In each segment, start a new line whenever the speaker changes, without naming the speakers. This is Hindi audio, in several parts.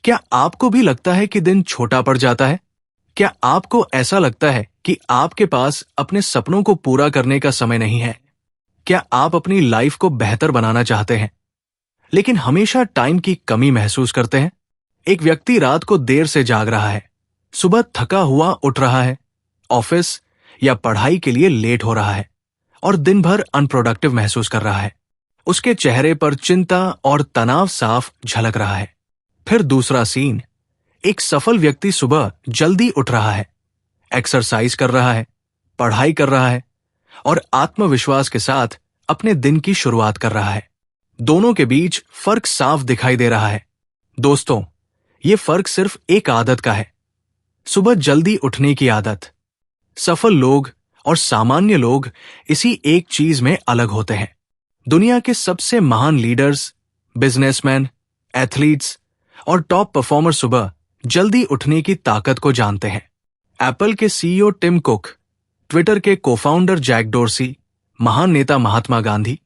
क्या आपको भी लगता है कि दिन छोटा पड़ जाता है? क्या आपको ऐसा लगता है कि आपके पास अपने सपनों को पूरा करने का समय नहीं है? क्या आप अपनी लाइफ को बेहतर बनाना चाहते हैं, लेकिन हमेशा टाइम की कमी महसूस करते हैं? एक व्यक्ति रात को देर से जाग रहा है, सुबह थका हुआ उठ रहा है, ऑफिस या पढ़ाई के लिए लेट हो रहा है और दिन भर अनप्रोडक्टिव महसूस कर रहा है। उसके चेहरे पर चिंता और तनाव साफ झलक रहा है। फिर दूसरा सीन, एक सफल व्यक्ति सुबह जल्दी उठ रहा है, एक्सरसाइज कर रहा है, पढ़ाई कर रहा है और आत्मविश्वास के साथ अपने दिन की शुरुआत कर रहा है। दोनों के बीच फर्क साफ दिखाई दे रहा है। दोस्तों, ये फर्क सिर्फ एक आदत का है, सुबह जल्दी उठने की आदत। सफल लोग और सामान्य लोग इसी एक चीज में अलग होते हैं। दुनिया के सबसे महान लीडर्स, बिजनेसमैन, एथलीट्स और टॉप परफॉर्मर सुबह जल्दी उठने की ताकत को जानते हैं। एप्पल के सीईओ टिम कुक, ट्विटर के कोफाउंडर जैक डोर्सी, महान नेता महात्मा गांधी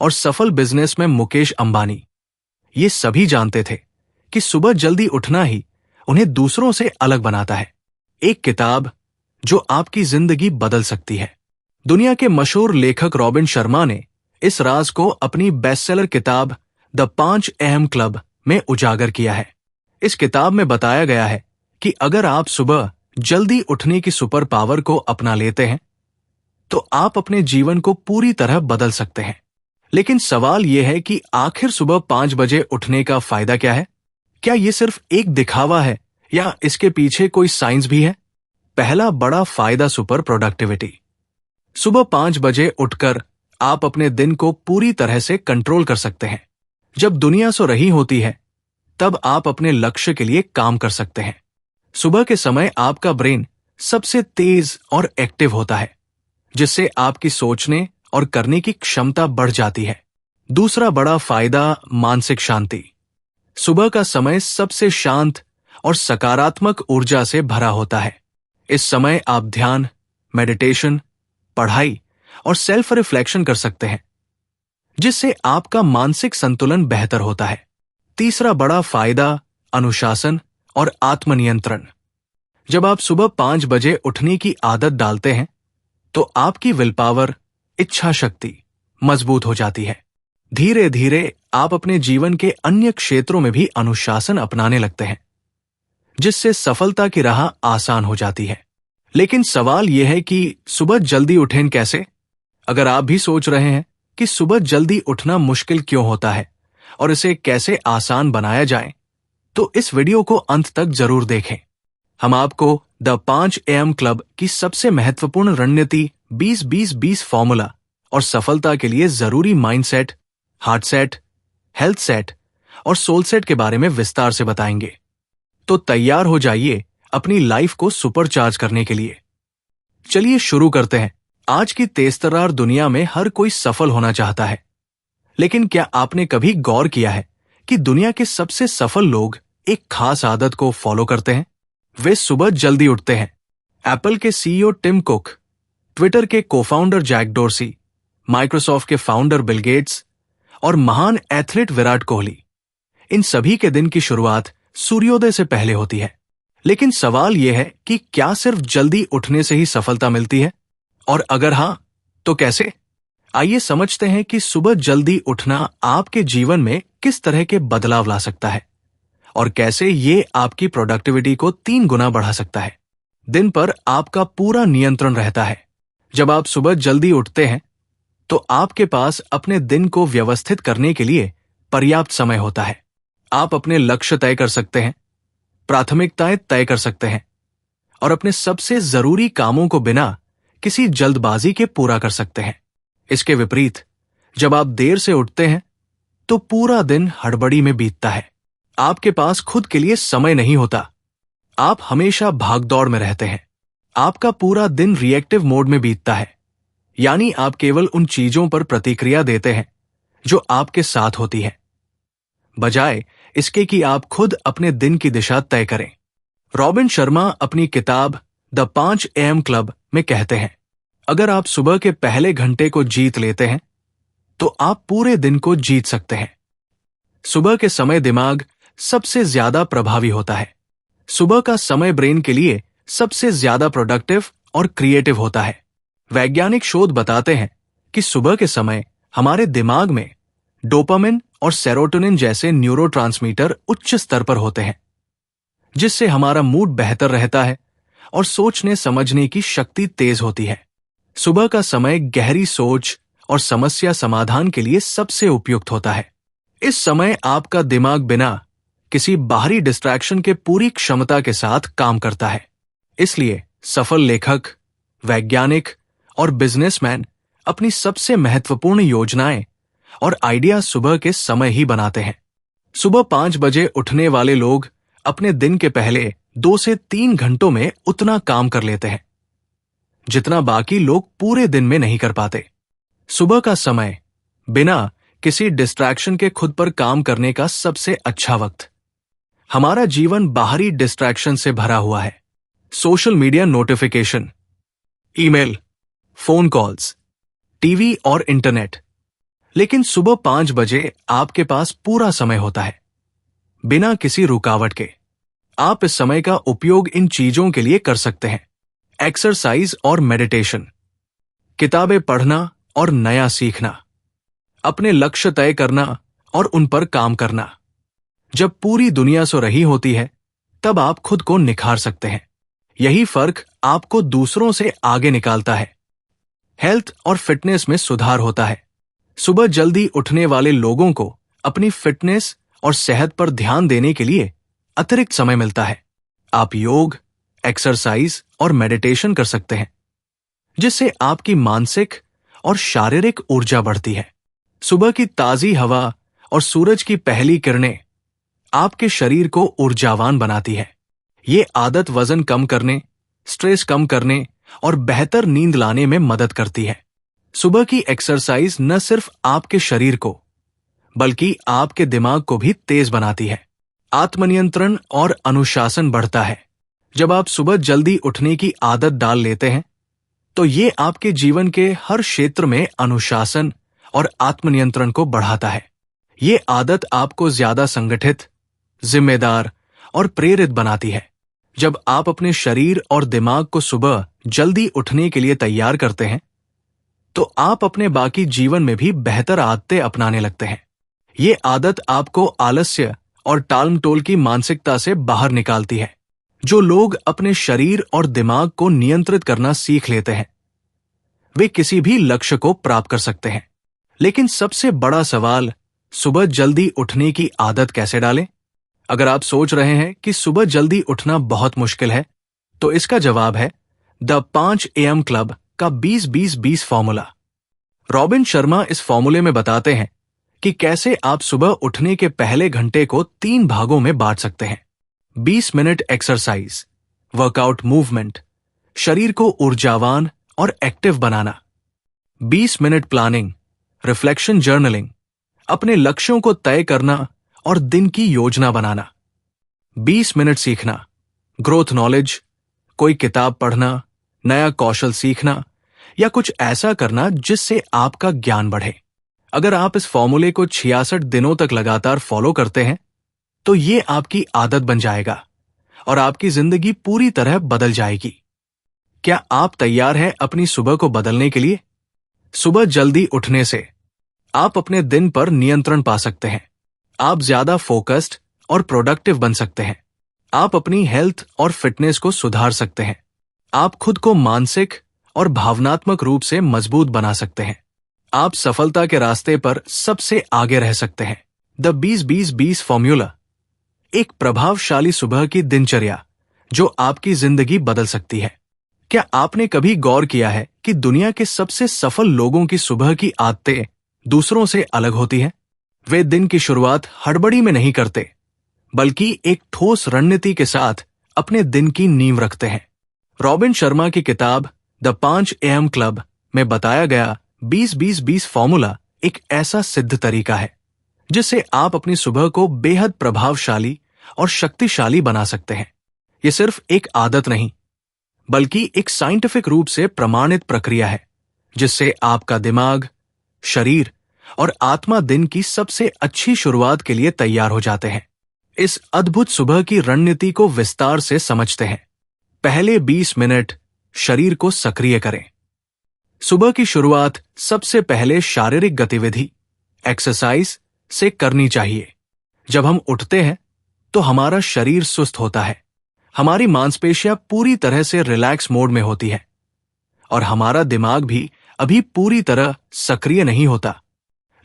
और सफल बिजनेसमैन मुकेश अंबानी, ये सभी जानते थे कि सुबह जल्दी उठना ही उन्हें दूसरों से अलग बनाता है। एक किताब जो आपकी जिंदगी बदल सकती है। दुनिया के मशहूर लेखक रॉबिन शर्मा ने इस राज को अपनी बेस्टसेलर किताब द 5 AM क्लब में उजागर किया है। इस किताब में बताया गया है कि अगर आप सुबह जल्दी उठने की सुपर पावर को अपना लेते हैं तो आप अपने जीवन को पूरी तरह बदल सकते हैं। लेकिन सवाल यह है कि आखिर सुबह 5 बजे उठने का फायदा क्या है? क्या यह सिर्फ एक दिखावा है या इसके पीछे कोई साइंस भी है? पहला बड़ा फायदा सुपर प्रोडक्टिविटी। सुबह 5 बजे उठकर आप अपने दिन को पूरी तरह से कंट्रोल कर सकते हैं। जब दुनिया सो रही होती है तब आप अपने लक्ष्य के लिए काम कर सकते हैं। सुबह के समय आपका ब्रेन सबसे तेज और एक्टिव होता है, जिससे आपकी सोचने और करने की क्षमता बढ़ जाती है। दूसरा बड़ा फायदा मानसिक शांति। सुबह का समय सबसे शांत और सकारात्मक ऊर्जा से भरा होता है। इस समय आप ध्यान, मेडिटेशन, पढ़ाई और सेल्फ रिफ्लेक्शन कर सकते हैं, जिससे आपका मानसिक संतुलन बेहतर होता है। तीसरा बड़ा फायदा अनुशासन और आत्मनियंत्रण। जब आप सुबह 5 बजे उठने की आदत डालते हैं तो आपकी विल पावर, इच्छा शक्ति मजबूत हो जाती है। धीरे धीरे आप अपने जीवन के अन्य क्षेत्रों में भी अनुशासन अपनाने लगते हैं, जिससे सफलता की राह आसान हो जाती है। लेकिन सवाल यह है कि सुबह जल्दी उठें कैसे? अगर आप भी सोच रहे हैं कि सुबह जल्दी उठना मुश्किल क्यों होता है और इसे कैसे आसान बनाया जाए, तो इस वीडियो को अंत तक जरूर देखें। हम आपको द 5 AM क्लब की सबसे महत्वपूर्ण रणनीति 20-20-20 फॉर्मूला और सफलता के लिए जरूरी mindset, heart set, health set और सोल सेट के बारे में विस्तार से बताएंगे। तो तैयार हो जाइए अपनी लाइफ को सुपरचार्ज करने के लिए। चलिए शुरू करते हैं। आज की तेजतर्रार दुनिया में हर कोई सफल होना चाहता है, लेकिन क्या आपने कभी गौर किया है कि दुनिया के सबसे सफल लोग एक खास आदत को फॉलो करते हैं? वे सुबह जल्दी उठते हैं। एप्पल के सीईओ टिम कुक, ट्विटर के कोफाउंडर जैक डोर्सी, माइक्रोसॉफ्ट के फाउंडर बिल गेट्स और महान एथलीट विराट कोहली, इन सभी के दिन की शुरुआत सूर्योदय से पहले होती है। लेकिन सवाल यह है कि क्या सिर्फ जल्दी उठने से ही सफलता मिलती है? और अगर हां, तो कैसे? आइए समझते हैं कि सुबह जल्दी उठना आपके जीवन में किस तरह के बदलाव ला सकता है और कैसे ये आपकी प्रोडक्टिविटी को 3 गुना बढ़ा सकता है। दिन पर आपका पूरा नियंत्रण रहता है। जब आप सुबह जल्दी उठते हैं तो आपके पास अपने दिन को व्यवस्थित करने के लिए पर्याप्त समय होता है। आप अपने लक्ष्य तय कर सकते हैं, प्राथमिकताएं तय कर सकते हैं और अपने सबसे जरूरी कामों को बिना किसी जल्दबाजी के पूरा कर सकते हैं। इसके विपरीत, जब आप देर से उठते हैं तो पूरा दिन हड़बड़ी में बीतता है। आपके पास खुद के लिए समय नहीं होता। आप हमेशा भागदौड़ में रहते हैं। आपका पूरा दिन रिएक्टिव मोड में बीतता है, यानी आप केवल उन चीजों पर प्रतिक्रिया देते हैं जो आपके साथ होती है, बजाय इसके कि आप खुद अपने दिन की दिशा तय करें। रॉबिन शर्मा अपनी किताब द 5 AM क्लब में कहते हैं, अगर आप सुबह के पहले घंटे को जीत लेते हैं तो आप पूरे दिन को जीत सकते हैं। सुबह के समय दिमाग सबसे ज्यादा प्रभावी होता है। सुबह का समय ब्रेन के लिए सबसे ज्यादा प्रोडक्टिव और क्रिएटिव होता है। वैज्ञानिक शोध बताते हैं कि सुबह के समय हमारे दिमाग में डोपामिन और सेरोटोनिन जैसे न्यूरोट्रांसमीटर उच्च स्तर पर होते हैं, जिससे हमारा मूड बेहतर रहता है और सोचने समझने की शक्ति तेज होती है। सुबह का समय गहरी सोच और समस्या समाधान के लिए सबसे उपयुक्त होता है। इस समय आपका दिमाग बिना किसी बाहरी डिस्ट्रैक्शन के पूरी क्षमता के साथ काम करता है। इसलिए सफल लेखक, वैज्ञानिक और बिजनेसमैन अपनी सबसे महत्वपूर्ण योजनाएं और आइडिया सुबह के समय ही बनाते हैं। सुबह 5 बजे उठने वाले लोग अपने दिन के पहले 2 से 3 घंटों में उतना काम कर लेते हैं जितना बाकी लोग पूरे दिन में नहीं कर पाते। सुबह का समय बिना किसी डिस्ट्रैक्शन के खुद पर काम करने का सबसे अच्छा वक्त। हमारा जीवन बाहरी डिस्ट्रैक्शन से भरा हुआ है। Social media notification, email, phone calls, TV और इंटरनेट। लेकिन सुबह 5 बजे आपके पास पूरा समय होता है, बिना किसी रुकावट के। आप इस समय का उपयोग इन चीजों के लिए कर सकते हैं: एक्सरसाइज और मेडिटेशन, किताबें पढ़ना और नया सीखना, अपने लक्ष्य तय करना और उन पर काम करना। जब पूरी दुनिया सो रही होती है, तब आप खुद को निखार सकते हैं। यही फर्क आपको दूसरों से आगे निकालता है। हेल्थ और फिटनेस में सुधार होता है। सुबह जल्दी उठने वाले लोगों को अपनी फिटनेस और सेहत पर ध्यान देने के लिए अतिरिक्त समय मिलता है। आप योग, एक्सरसाइज और मेडिटेशन कर सकते हैं, जिससे आपकी मानसिक और शारीरिक ऊर्जा बढ़ती है। सुबह की ताजी हवा और सूरज की पहली किरणें आपके शरीर को ऊर्जावान बनाती है। ये आदत वजन कम करने, स्ट्रेस कम करने और बेहतर नींद लाने में मदद करती है। सुबह की एक्सरसाइज न सिर्फ आपके शरीर को बल्कि आपके दिमाग को भी तेज बनाती है। आत्मनियंत्रण और अनुशासन बढ़ता है। जब आप सुबह जल्दी उठने की आदत डाल लेते हैं, तो ये आपके जीवन के हर क्षेत्र में अनुशासन और आत्मनियंत्रण को बढ़ाता है। ये आदत आपको ज्यादा संगठित, जिम्मेदार और प्रेरित बनाती है। जब आप अपने शरीर और दिमाग को सुबह जल्दी उठने के लिए तैयार करते हैं, तो आप अपने बाकी जीवन में भी बेहतर आदतें अपनाने लगते हैं। ये आदत आपको आलस्य और टालमटोल की मानसिकता से बाहर निकालती है। जो लोग अपने शरीर और दिमाग को नियंत्रित करना सीख लेते हैं, वे किसी भी लक्ष्य को प्राप्त कर सकते हैं। लेकिन सबसे बड़ा सवाल, सुबह जल्दी उठने की आदत कैसे डालें? अगर आप सोच रहे हैं कि सुबह जल्दी उठना बहुत मुश्किल है, तो इसका जवाब है द 5 AM क्लब का 20-20-20 फॉर्मूला। रॉबिन शर्मा इस फॉर्मूले में बताते हैं कि कैसे आप सुबह उठने के पहले घंटे को 3 भागों में बांट सकते हैं। 20 मिनट एक्सरसाइज, वर्कआउट मूवमेंट, शरीर को ऊर्जावान और एक्टिव बनाना। 20 मिनट प्लानिंग, रिफ्लेक्शन जर्नलिंग, अपने लक्ष्यों को तय करना और दिन की योजना बनाना। 20 मिनट सीखना, ग्रोथ नॉलेज, कोई किताब पढ़ना, नया कौशल सीखना या कुछ ऐसा करना जिससे आपका ज्ञान बढ़े। अगर आप इस फॉर्मूले को 66 दिनों तक लगातार फॉलो करते हैं, तो ये आपकी आदत बन जाएगा और आपकी जिंदगी पूरी तरह बदल जाएगी। क्या आप तैयार हैं अपनी सुबह को बदलने के लिए? सुबह जल्दी उठने से आप अपने दिन पर नियंत्रण पा सकते हैं। आप ज्यादा फोकस्ड और प्रोडक्टिव बन सकते हैं। आप अपनी हेल्थ और फिटनेस को सुधार सकते हैं। आप खुद को मानसिक और भावनात्मक रूप से मजबूत बना सकते हैं। आप सफलता के रास्ते पर सबसे आगे रह सकते हैं। द 20-20-20 फॉर्मूला, एक प्रभावशाली सुबह की दिनचर्या जो आपकी जिंदगी बदल सकती है। क्या आपने कभी गौर किया है कि दुनिया के सबसे सफल लोगों की सुबह की आदतें दूसरों से अलग होती हैं? वे दिन की शुरुआत हड़बड़ी में नहीं करते, बल्कि एक ठोस रणनीति के साथ अपने दिन की नींव रखते हैं। रॉबिन शर्मा की किताब द 5 AM क्लब में बताया गया 20-20-20 फॉर्मूला एक ऐसा सिद्ध तरीका है जिससे आप अपनी सुबह को बेहद प्रभावशाली और शक्तिशाली बना सकते हैं। ये सिर्फ एक आदत नहीं, बल्कि एक साइंटिफिक रूप से प्रमाणित प्रक्रिया है जिससे आपका दिमाग, शरीर और आत्मा दिन की सबसे अच्छी शुरुआत के लिए तैयार हो जाते हैं। इस अद्भुत सुबह की रणनीति को विस्तार से समझते हैं। पहले 20 मिनट शरीर को सक्रिय करें। सुबह की शुरुआत सबसे पहले शारीरिक गतिविधि एक्सरसाइज से करनी चाहिए। जब हम उठते हैं तो हमारा शरीर सुस्त होता है, हमारी मांसपेशियां पूरी तरह से रिलैक्स मोड में होती है और हमारा दिमाग भी अभी पूरी तरह सक्रिय नहीं होता।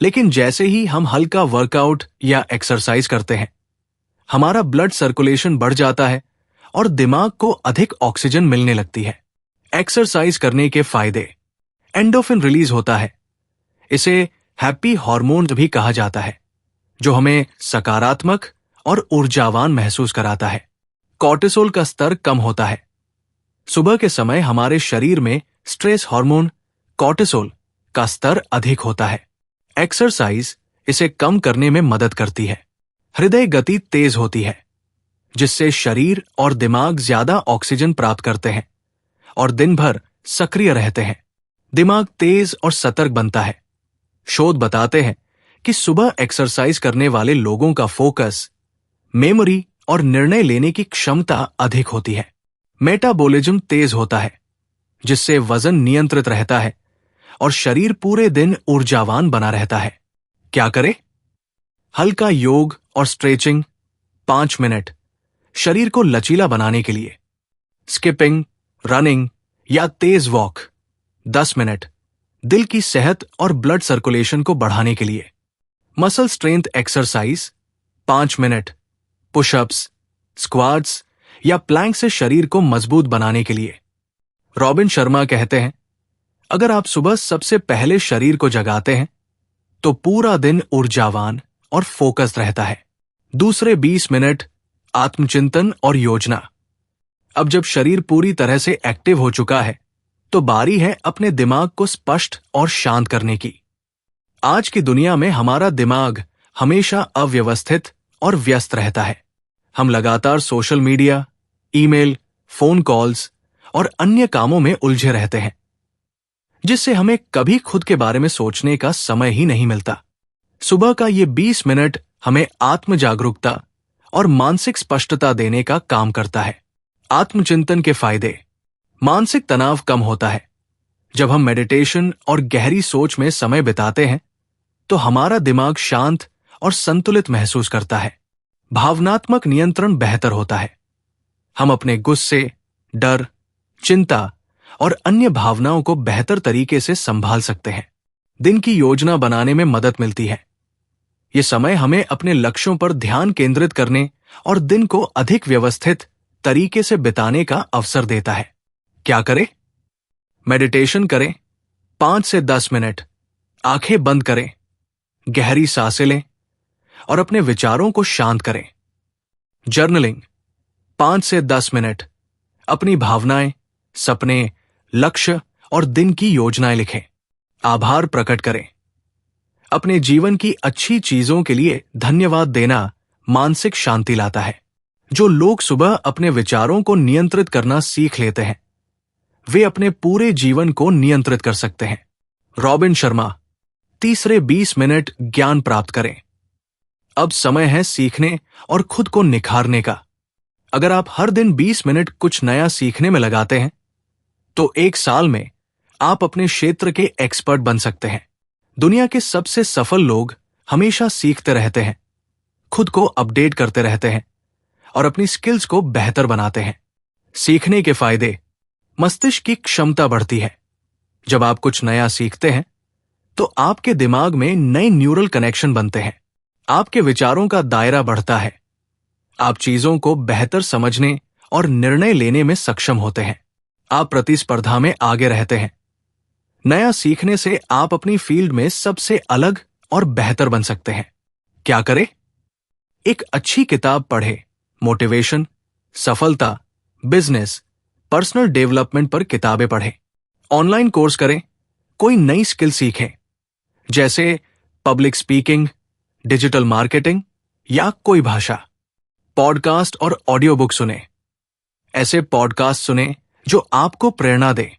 लेकिन जैसे ही हम हल्का वर्कआउट या एक्सरसाइज करते हैं, हमारा ब्लड सर्कुलेशन बढ़ जाता है और दिमाग को अधिक ऑक्सीजन मिलने लगती है। एक्सरसाइज करने के फायदे: एंडोर्फिन रिलीज होता है, इसे हैप्पी हार्मोन भी कहा जाता है, जो हमें सकारात्मक और ऊर्जावान महसूस कराता है। कॉर्टिसोल का स्तर कम होता है। सुबह के समय हमारे शरीर में स्ट्रेस हार्मोन कॉर्टिसोल का स्तर अधिक होता है। एक्सरसाइज इसे कम करने में मदद करती है। हृदय गति तेज होती है, जिससे शरीर और दिमाग ज्यादा ऑक्सीजन प्राप्त करते हैं और दिन भर सक्रिय रहते हैं। दिमाग तेज और सतर्क बनता है। शोध बताते हैं कि सुबह एक्सरसाइज करने वाले लोगों का फोकस, मेमोरी और निर्णय लेने की क्षमता अधिक होती है। मेटाबॉलिज्म तेज होता है, जिससे वजन नियंत्रित रहता है और शरीर पूरे दिन ऊर्जावान बना रहता है। क्या करें? हल्का योग और स्ट्रेचिंग 5 मिनट शरीर को लचीला बनाने के लिए। स्किपिंग, रनिंग या तेज वॉक 10 मिनट दिल की सेहत और ब्लड सर्कुलेशन को बढ़ाने के लिए। Muscle strength exercise 5 minute pushups, squats या प्लैंक से शरीर को मजबूत बनाने के लिए। रॉबिन शर्मा कहते हैं, अगर आप सुबह सबसे पहले शरीर को जगाते हैं तो पूरा दिन ऊर्जावान और फोकस्ड रहता है। दूसरे 20 मिनट आत्मचिंतन और योजना। अब जब शरीर पूरी तरह से एक्टिव हो चुका है तो बारी है अपने दिमाग को स्पष्ट और शांत करने की। आज की दुनिया में हमारा दिमाग हमेशा अव्यवस्थित और व्यस्त रहता है। हम लगातार social media, email, phone calls और अन्य कामों में उलझे रहते हैं, जिससे हमें कभी खुद के बारे में सोचने का समय ही नहीं मिलता। सुबह का ये 20 मिनट हमें आत्म जागरूकता और मानसिक स्पष्टता देने का काम करता है। आत्मचिंतन के फायदे: मानसिक तनाव कम होता है। जब हम मेडिटेशन और गहरी सोच में समय बिताते हैं तो हमारा दिमाग शांत और संतुलित महसूस करता है। भावनात्मक नियंत्रण बेहतर होता है। हम अपने गुस्से, डर, चिंता और अन्य भावनाओं को बेहतर तरीके से संभाल सकते हैं। दिन की योजना बनाने में मदद मिलती है। ये समय हमें अपने लक्ष्यों पर ध्यान केंद्रित करने और दिन को अधिक व्यवस्थित तरीके से बिताने का अवसर देता है। क्या करें? मेडिटेशन करें 5 से 10 मिनट, आंखें बंद करें, गहरी सांसें लें और अपने विचारों को शांत करें। जर्नलिंग 5 से 10 मिनट, अपनी भावनाएं, सपने, लक्ष्य और दिन की योजनाएं लिखें। आभार प्रकट करें। अपने जीवन की अच्छी चीजों के लिए धन्यवाद देना मानसिक शांति लाता है। जो लोग सुबह अपने विचारों को नियंत्रित करना सीख लेते हैं, वे अपने पूरे जीवन को नियंत्रित कर सकते हैं। रॉबिन शर्मा, तीसरे 20 मिनट ज्ञान प्राप्त करें। अब समय है सीखने और खुद को निखारने का। अगर आप हर दिन 20 मिनट कुछ नया सीखने में लगाते हैं तो 1 साल में आप अपने क्षेत्र के एक्सपर्ट बन सकते हैं। दुनिया के सबसे सफल लोग हमेशा सीखते रहते हैं, खुद को अपडेट करते रहते हैं और अपनी स्किल्स को बेहतर बनाते हैं। सीखने के फायदे: मस्तिष्क की क्षमता बढ़ती है। जब आप कुछ नया सीखते हैं तो आपके दिमाग में नए न्यूरल कनेक्शन बनते हैं। आपके विचारों का दायरा बढ़ता है। आप चीजों को बेहतर समझने और निर्णय लेने में सक्षम होते हैं। आप प्रतिस्पर्धा में आगे रहते हैं। नया सीखने से आप अपनी फील्ड में सबसे अलग और बेहतर बन सकते हैं। क्या करें? एक अच्छी किताब पढ़ें। मोटिवेशन, सफलता, बिजनेस, पर्सनल डेवलपमेंट पर किताबें पढ़ें। ऑनलाइन कोर्स करें। कोई नई स्किल सीखें, जैसे पब्लिक स्पीकिंग, डिजिटल मार्केटिंग या कोई भाषा। पॉडकास्ट और ऑडियो बुक सुनें। ऐसे पॉडकास्ट सुनें जो आपको प्रेरणा दे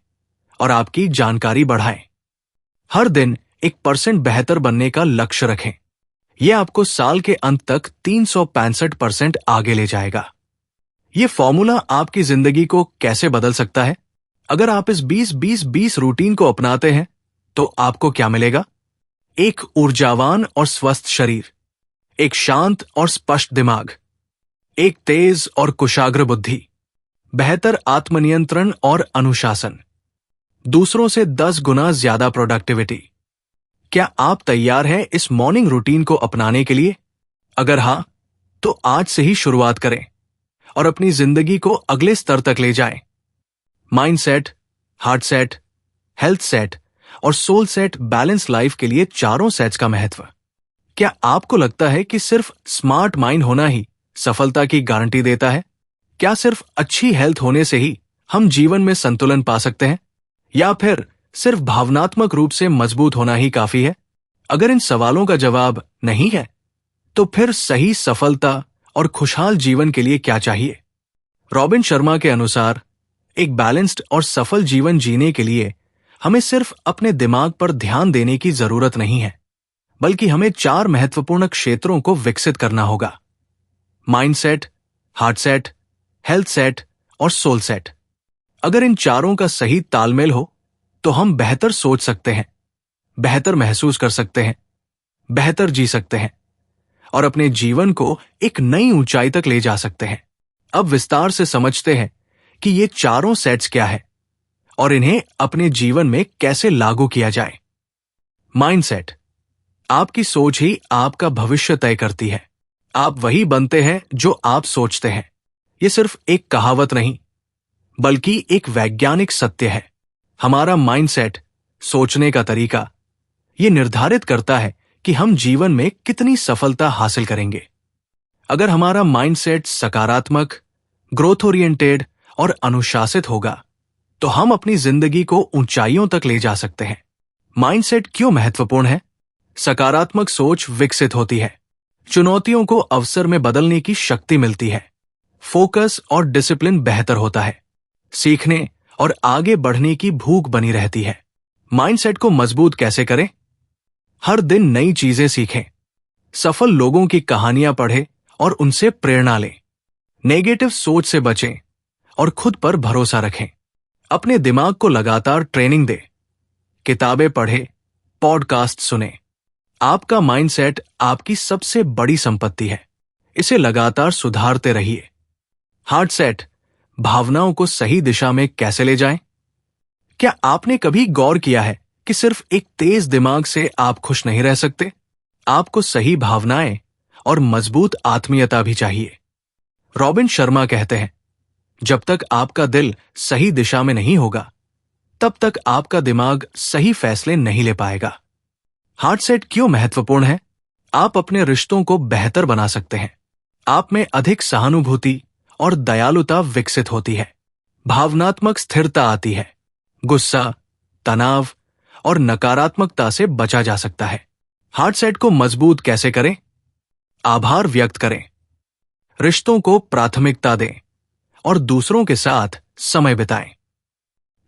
और आपकी जानकारी बढ़ाएं। हर दिन 1% बेहतर बनने का लक्ष्य रखें। ये आपको साल के अंत तक 365% आगे ले जाएगा। ये फॉर्मूला आपकी जिंदगी को कैसे बदल सकता है? अगर आप इस 20-20-20 रूटीन को अपनाते हैं तो आपको क्या मिलेगा? एक ऊर्जावान और स्वस्थ शरीर, एक शांत और स्पष्ट दिमाग, एक तेज और कुशाग्र बुद्धि, बेहतर आत्मनियंत्रण और अनुशासन, दूसरों से 10 गुना ज्यादा प्रोडक्टिविटी। क्या आप तैयार हैं इस मॉर्निंग रूटीन को अपनाने के लिए? अगर हां, तो आज से ही शुरुआत करें और अपनी जिंदगी को अगले स्तर तक ले जाएं। Mind set, heart set, health set और सोल सेट बैलेंस लाइफ के लिए चारों सेट्स का महत्व। क्या आपको लगता है कि सिर्फ स्मार्ट माइंड होना ही सफलता की गारंटी देता है? क्या सिर्फ अच्छी हेल्थ होने से ही हम जीवन में संतुलन पा सकते हैं? या फिर सिर्फ भावनात्मक रूप से मजबूत होना ही काफी है? अगर इन सवालों का जवाब नहीं है, तो फिर सही सफलता और खुशहाल जीवन के लिए क्या चाहिए? रॉबिन शर्मा के अनुसार एक बैलेंस्ड और सफल जीवन जीने के लिए हमें सिर्फ अपने दिमाग पर ध्यान देने की जरूरत नहीं है, बल्कि हमें 4 महत्वपूर्ण क्षेत्रों को विकसित करना होगा। Mind set, heart set, health set और सोल सेट। अगर इन चारों का सही तालमेल हो तो हम बेहतर सोच सकते हैं, बेहतर महसूस कर सकते हैं, बेहतर जी सकते हैं और अपने जीवन को एक नई ऊंचाई तक ले जा सकते हैं। अब विस्तार से समझते हैं कि ये चारों सेट्स क्या है और इन्हें अपने जीवन में कैसे लागू किया जाए। माइंडसेट। आपकी सोच ही आपका भविष्य तय करती है। आप वही बनते हैं जो आप सोचते हैं। ये सिर्फ एक कहावत नहीं, बल्कि एक वैज्ञानिक सत्य है। हमारा माइंडसेट, सोचने का तरीका, ये निर्धारित करता है कि हम जीवन में कितनी सफलता हासिल करेंगे। अगर हमारा माइंडसेट सकारात्मक, ग्रोथ ओरिएंटेड और अनुशासित होगा, तो हम अपनी जिंदगी को ऊंचाइयों तक ले जा सकते हैं। माइंडसेट क्यों महत्वपूर्ण है? सकारात्मक सोच विकसित होती है, चुनौतियों को अवसर में बदलने की शक्ति मिलती है, फोकस और डिसिप्लिन बेहतर होता है, सीखने और आगे बढ़ने की भूख बनी रहती है। माइंडसेट को मजबूत कैसे करें? हर दिन नई चीजें सीखें, सफल लोगों की कहानियां पढ़ें और उनसे प्रेरणा लें। नेगेटिव सोच से बचें और खुद पर भरोसा रखें। अपने दिमाग को लगातार ट्रेनिंग दें, किताबें पढ़ें, पॉडकास्ट सुनें। आपका माइंडसेट आपकी सबसे बड़ी संपत्ति है, इसे लगातार सुधारते रहिए। हार्ट सेट, भावनाओं को सही दिशा में कैसे ले जाएं? क्या आपने कभी गौर किया है कि सिर्फ एक तेज दिमाग से आप खुश नहीं रह सकते? आपको सही भावनाएं और मजबूत आत्मीयता भी चाहिए। रॉबिन शर्मा कहते हैं, जब तक आपका दिल सही दिशा में नहीं होगा, तब तक आपका दिमाग सही फैसले नहीं ले पाएगा। हार्ट सेट क्यों महत्वपूर्ण है? आप अपने रिश्तों को बेहतर बना सकते हैं। आप में अधिक सहानुभूति और दयालुता विकसित होती है, भावनात्मक स्थिरता आती है, गुस्सा, तनाव और नकारात्मकता से बचा जा सकता है। हार्ट सेट को मजबूत कैसे करें? आभार व्यक्त करें, रिश्तों को प्राथमिकता दें और दूसरों के साथ समय बिताएं।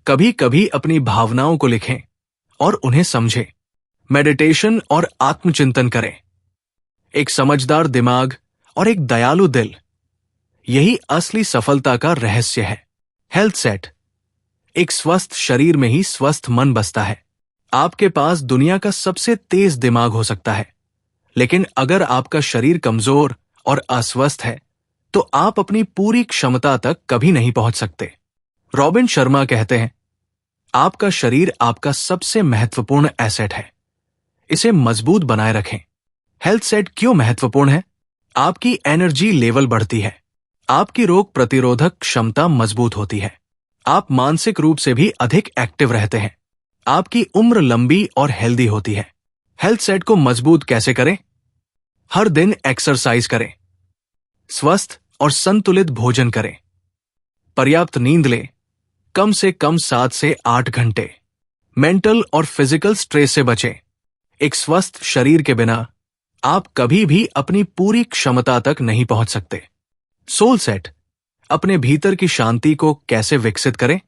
कभी कभी अपनी भावनाओं को लिखें और उन्हें समझें। मेडिटेशन और आत्मचिंतन करें। एक समझदार दिमाग और एक दयालु दिल, यही असली सफलता का रहस्य है। हेल्थ सेट, एक स्वस्थ शरीर में ही स्वस्थ मन बसता है। आपके पास दुनिया का सबसे तेज दिमाग हो सकता है, लेकिन अगर आपका शरीर कमजोर और अस्वस्थ है, तो आप अपनी पूरी क्षमता तक कभी नहीं पहुंच सकते। रॉबिन शर्मा कहते हैं, आपका शरीर आपका सबसे महत्वपूर्ण एसेट है, इसे मजबूत बनाए रखें। हेल्थ सेट क्यों महत्वपूर्ण है? आपकी एनर्जी लेवल बढ़ती है, आपकी रोग प्रतिरोधक क्षमता मजबूत होती है, आप मानसिक रूप से भी अधिक एक्टिव रहते हैं, आपकी उम्र लंबी और हेल्दी होती है। हेल्थ सेट को मजबूत कैसे करें? हर दिन एक्सरसाइज करें, स्वस्थ और संतुलित भोजन करें, पर्याप्त नींद लें, कम से कम 7 से 8 घंटे, मेंटल और फिजिकल स्ट्रेस से बचें। एक स्वस्थ शरीर के बिना आप कभी भी अपनी पूरी क्षमता तक नहीं पहुंच सकते। सोल सेट, अपने भीतर की शांति को कैसे विकसित करें?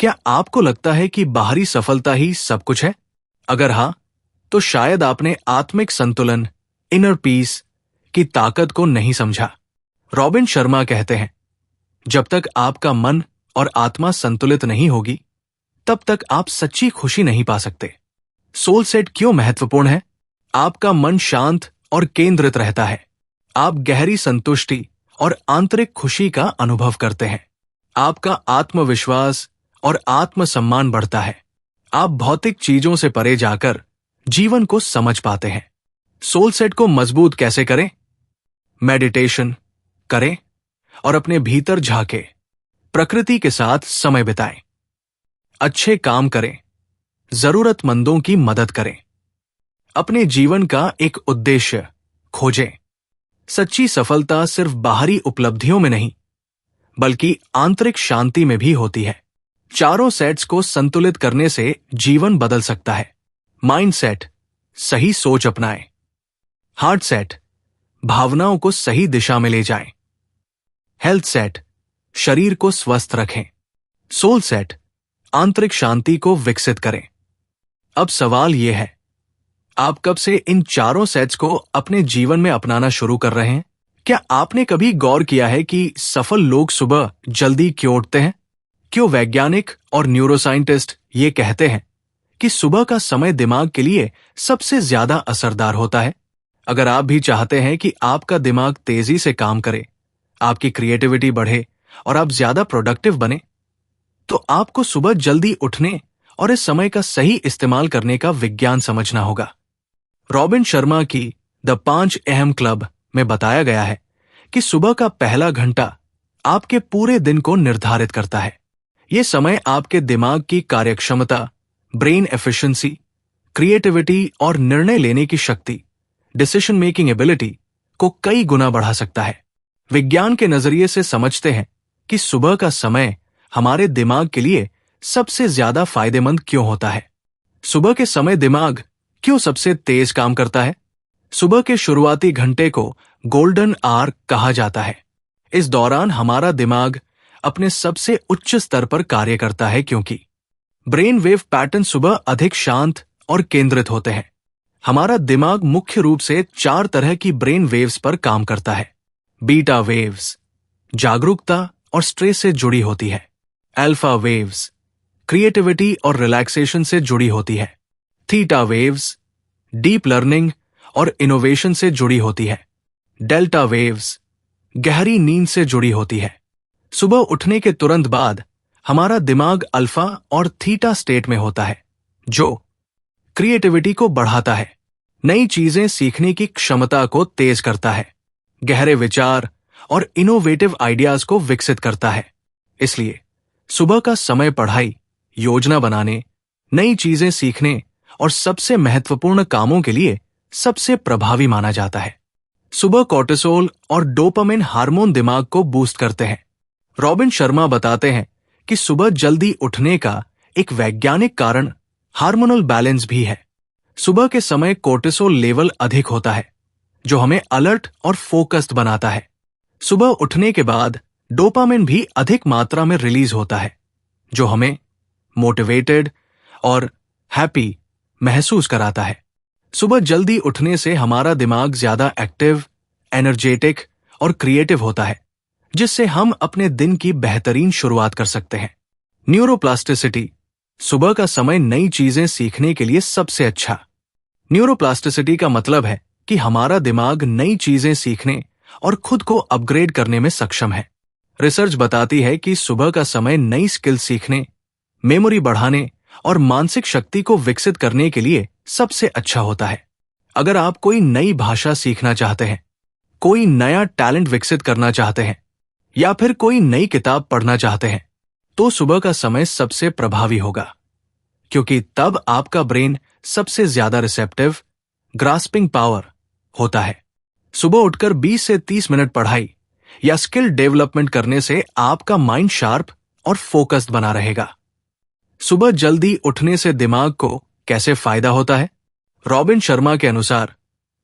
क्या आपको लगता है कि बाहरी सफलता ही सब कुछ है? अगर हां, तो शायद आपने आत्मिक संतुलन, इनर पीस की ताकत को नहीं समझा। रॉबिन शर्मा कहते हैं, जब तक आपका मन और आत्मा संतुलित नहीं होगी, तब तक आप सच्ची खुशी नहीं पा सकते। सोल सेट क्यों महत्वपूर्ण है? आपका मन शांत और केंद्रित रहता है। आप गहरी संतुष्टि और आंतरिक खुशी का अनुभव करते हैं। आपका आत्मविश्वास और आत्मसम्मान बढ़ता है। आप भौतिक चीजों से परे जाकर जीवन को समझ पाते हैं। सोल सेट को मजबूत कैसे करें? मेडिटेशन करें और अपने भीतर झांके, प्रकृति के साथ समय बिताएं, अच्छे काम करें, जरूरतमंदों की मदद करें, अपने जीवन का एक उद्देश्य खोजें। सच्ची सफलता सिर्फ बाहरी उपलब्धियों में नहीं, बल्कि आंतरिक शांति में भी होती है। चारों सेट्स को संतुलित करने से जीवन बदल सकता है। माइंड सेट, सही सोच अपनाएं। हार्ट सेट, भावनाओं को सही दिशा में ले जाएं। हेल्थ सेट, शरीर को स्वस्थ रखें। सोल सेट, आंतरिक शांति को विकसित करें। अब सवाल यह है, आप कब से इन चारों सेट्स को अपने जीवन में अपनाना शुरू कर रहे हैं? क्या आपने कभी गौर किया है कि सफल लोग सुबह जल्दी क्यों उठते हैं? क्यों वैज्ञानिक और न्यूरोसाइंटिस्ट ये कहते हैं कि सुबह का समय दिमाग के लिए सबसे ज्यादा असरदार होता है? अगर आप भी चाहते हैं कि आपका दिमाग तेजी से काम करे, आपकी क्रिएटिविटी बढ़े और आप ज्यादा प्रोडक्टिव बने, तो आपको सुबह जल्दी उठने और इस समय का सही इस्तेमाल करने का विज्ञान समझना होगा। रॉबिन शर्मा की द 5 अहम क्लब में बताया गया है कि सुबह का पहला घंटा आपके पूरे दिन को निर्धारित करता है। यह समय आपके दिमाग की कार्यक्षमता, ब्रेन एफिशिएंसी, क्रिएटिविटी और निर्णय लेने की शक्ति, डिसीजन मेकिंग एबिलिटी को कई गुना बढ़ा सकता है। विज्ञान के नजरिए से समझते हैं कि सुबह का समय हमारे दिमाग के लिए सबसे ज्यादा फायदेमंद क्यों होता है। सुबह के समय दिमाग क्यों सबसे तेज काम करता है? सुबह के शुरुआती घंटे को गोल्डन आवर कहा जाता है। इस दौरान हमारा दिमाग अपने सबसे उच्च स्तर पर कार्य करता है, क्योंकि ब्रेन वेव पैटर्न सुबह अधिक शांत और केंद्रित होते हैं। हमारा दिमाग मुख्य रूप से 4 तरह की ब्रेन वेव्स पर काम करता है। बीटा वेव्स जागरूकता और स्ट्रेस से जुड़ी होती है। अल्फा वेव्स क्रिएटिविटी और रिलैक्सेशन से जुड़ी होती है। थीटा वेव्स डीप लर्निंग और इनोवेशन से जुड़ी होती है। डेल्टा वेव्स गहरी नींद से जुड़ी होती है। सुबह उठने के तुरंत बाद हमारा दिमाग अल्फा और थीटा स्टेट में होता है, जो क्रिएटिविटी को बढ़ाता है, नई चीजें सीखने की क्षमता को तेज करता है, गहरे विचार और इनोवेटिव आइडियाज को विकसित करता है। इसलिए सुबह का समय पढ़ाई, योजना बनाने, नई चीजें सीखने और सबसे महत्वपूर्ण कामों के लिए सबसे प्रभावी माना जाता है। सुबह कोर्टिसोल और डोपामिन हार्मोन दिमाग को बूस्ट करते हैं। रॉबिन शर्मा बताते हैं कि सुबह जल्दी उठने का एक वैज्ञानिक कारण हार्मोनल बैलेंस भी है। सुबह के समय कोर्टिसोल लेवल अधिक होता है, जो हमें अलर्ट और फोकस्ड बनाता है। सुबह उठने के बाद डोपामिन भी अधिक मात्रा में रिलीज होता है, जो हमें मोटिवेटेड और हैप्पी महसूस कराता है। सुबह जल्दी उठने से हमारा दिमाग ज्यादा एक्टिव, एनर्जेटिक और क्रिएटिव होता है, जिससे हम अपने दिन की बेहतरीन शुरुआत कर सकते हैं। न्यूरोप्लास्टिसिटी सुबह का समय नई चीजें सीखने के लिए सबसे अच्छा। न्यूरोप्लास्टिसिटी का मतलब है कि हमारा दिमाग नई चीजें सीखने और खुद को अपग्रेड करने में सक्षम है। रिसर्च बताती है कि सुबह का समय नई स्किल सीखने, मेमोरी बढ़ाने और मानसिक शक्ति को विकसित करने के लिए सबसे अच्छा होता है। अगर आप कोई नई भाषा सीखना चाहते हैं, कोई नया टैलेंट विकसित करना चाहते हैं या फिर कोई नई किताब पढ़ना चाहते हैं, तो सुबह का समय सबसे प्रभावी होगा, क्योंकि तब आपका ब्रेन सबसे ज्यादा रिसेप्टिव, ग्रास्पिंग पावर होता है। सुबह उठकर 20 से 30 मिनट पढ़ाई या स्किल डेवलपमेंट करने से आपका माइंड शार्प और फोकस्ड बना रहेगा। सुबह जल्दी उठने से दिमाग को कैसे फायदा होता है? रॉबिन शर्मा के अनुसार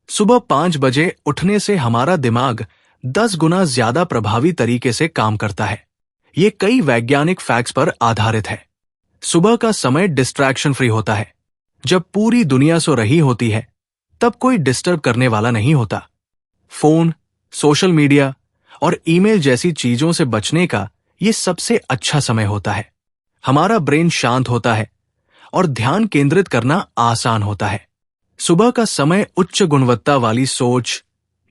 सुबह 5 बजे उठने से हमारा दिमाग 10 गुना ज्यादा प्रभावी तरीके से काम करता है। ये कई वैज्ञानिक फैक्ट्स पर आधारित है। सुबह का समय डिस्ट्रैक्शन फ्री होता है। जब पूरी दुनिया सो रही होती है, तब कोई डिस्टर्ब करने वाला नहीं होता। फोन, सोशल मीडिया और ईमेल जैसी चीजों से बचने का ये सबसे अच्छा समय होता है। हमारा ब्रेन शांत होता है और ध्यान केंद्रित करना आसान होता है। सुबह का समय उच्च गुणवत्ता वाली सोच,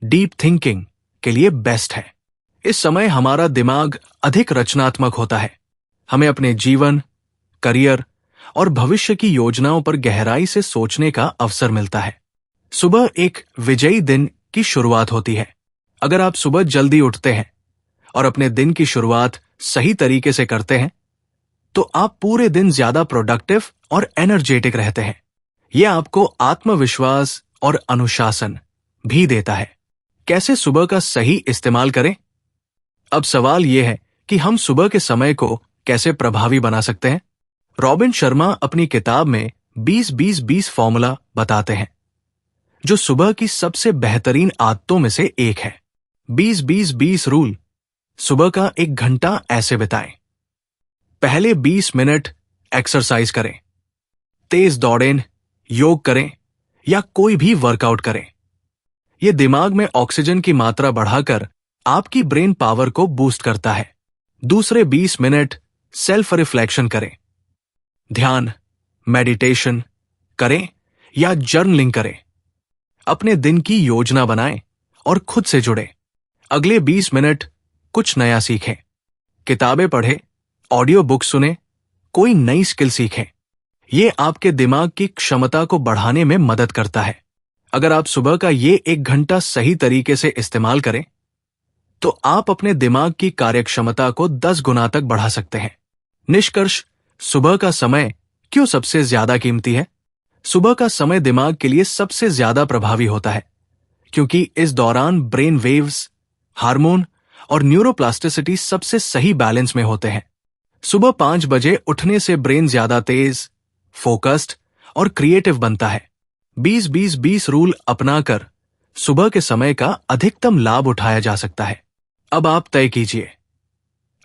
डीप थिंकिंग के लिए बेस्ट है। इस समय हमारा दिमाग अधिक रचनात्मक होता है। हमें अपने जीवन, करियर और भविष्य की योजनाओं पर गहराई से सोचने का अवसर मिलता है। सुबह एक विजयी दिन की शुरुआत होती है। अगर आप सुबह जल्दी उठते हैं और अपने दिन की शुरुआत सही तरीके से करते हैं, तो आप पूरे दिन ज्यादा प्रोडक्टिव और एनर्जेटिक रहते हैं। यह आपको आत्मविश्वास और अनुशासन भी देता है। कैसे सुबह का सही इस्तेमाल करें? अब सवाल यह है कि हम सुबह के समय को कैसे प्रभावी बना सकते हैं। रॉबिन शर्मा अपनी किताब में 20-20-20 फॉर्मूला बताते हैं, जो सुबह की सबसे बेहतरीन आदतों में से एक है। 20-20-20 रूल। सुबह का 1 घंटा ऐसे बिताएं। पहले 20 मिनट एक्सरसाइज करें। तेज दौड़ें, योग करें या कोई भी वर्कआउट करें। यह दिमाग में ऑक्सीजन की मात्रा बढ़ाकर आपकी ब्रेन पावर को बूस्ट करता है। दूसरे 20 मिनट सेल्फ रिफ्लेक्शन करें। ध्यान, मेडिटेशन करें या जर्नलिंग करें। अपने दिन की योजना बनाएं और खुद से जुड़ें। अगले 20 मिनट कुछ नया सीखें। किताबें पढ़ें, ऑडियो बुक सुनें, कोई नई स्किल सीखें। यह आपके दिमाग की क्षमता को बढ़ाने में मदद करता है। अगर आप सुबह का ये 1 घंटा सही तरीके से इस्तेमाल करें, तो आप अपने दिमाग की कार्यक्षमता को 10 गुना तक बढ़ा सकते हैं। निष्कर्ष, सुबह का समय क्यों सबसे ज्यादा कीमती है? सुबह का समय दिमाग के लिए सबसे ज्यादा प्रभावी होता है, क्योंकि इस दौरान ब्रेन वेव्स, हार्मोन और न्यूरोप्लास्टिसिटी सबसे सही बैलेंस में होते हैं। सुबह 5 बजे उठने से ब्रेन ज्यादा तेज, फोकस्ड और क्रिएटिव बनता है। 20-20-20 रूल अपनाकर सुबह के समय का अधिकतम लाभ उठाया जा सकता है। अब आप तय कीजिए,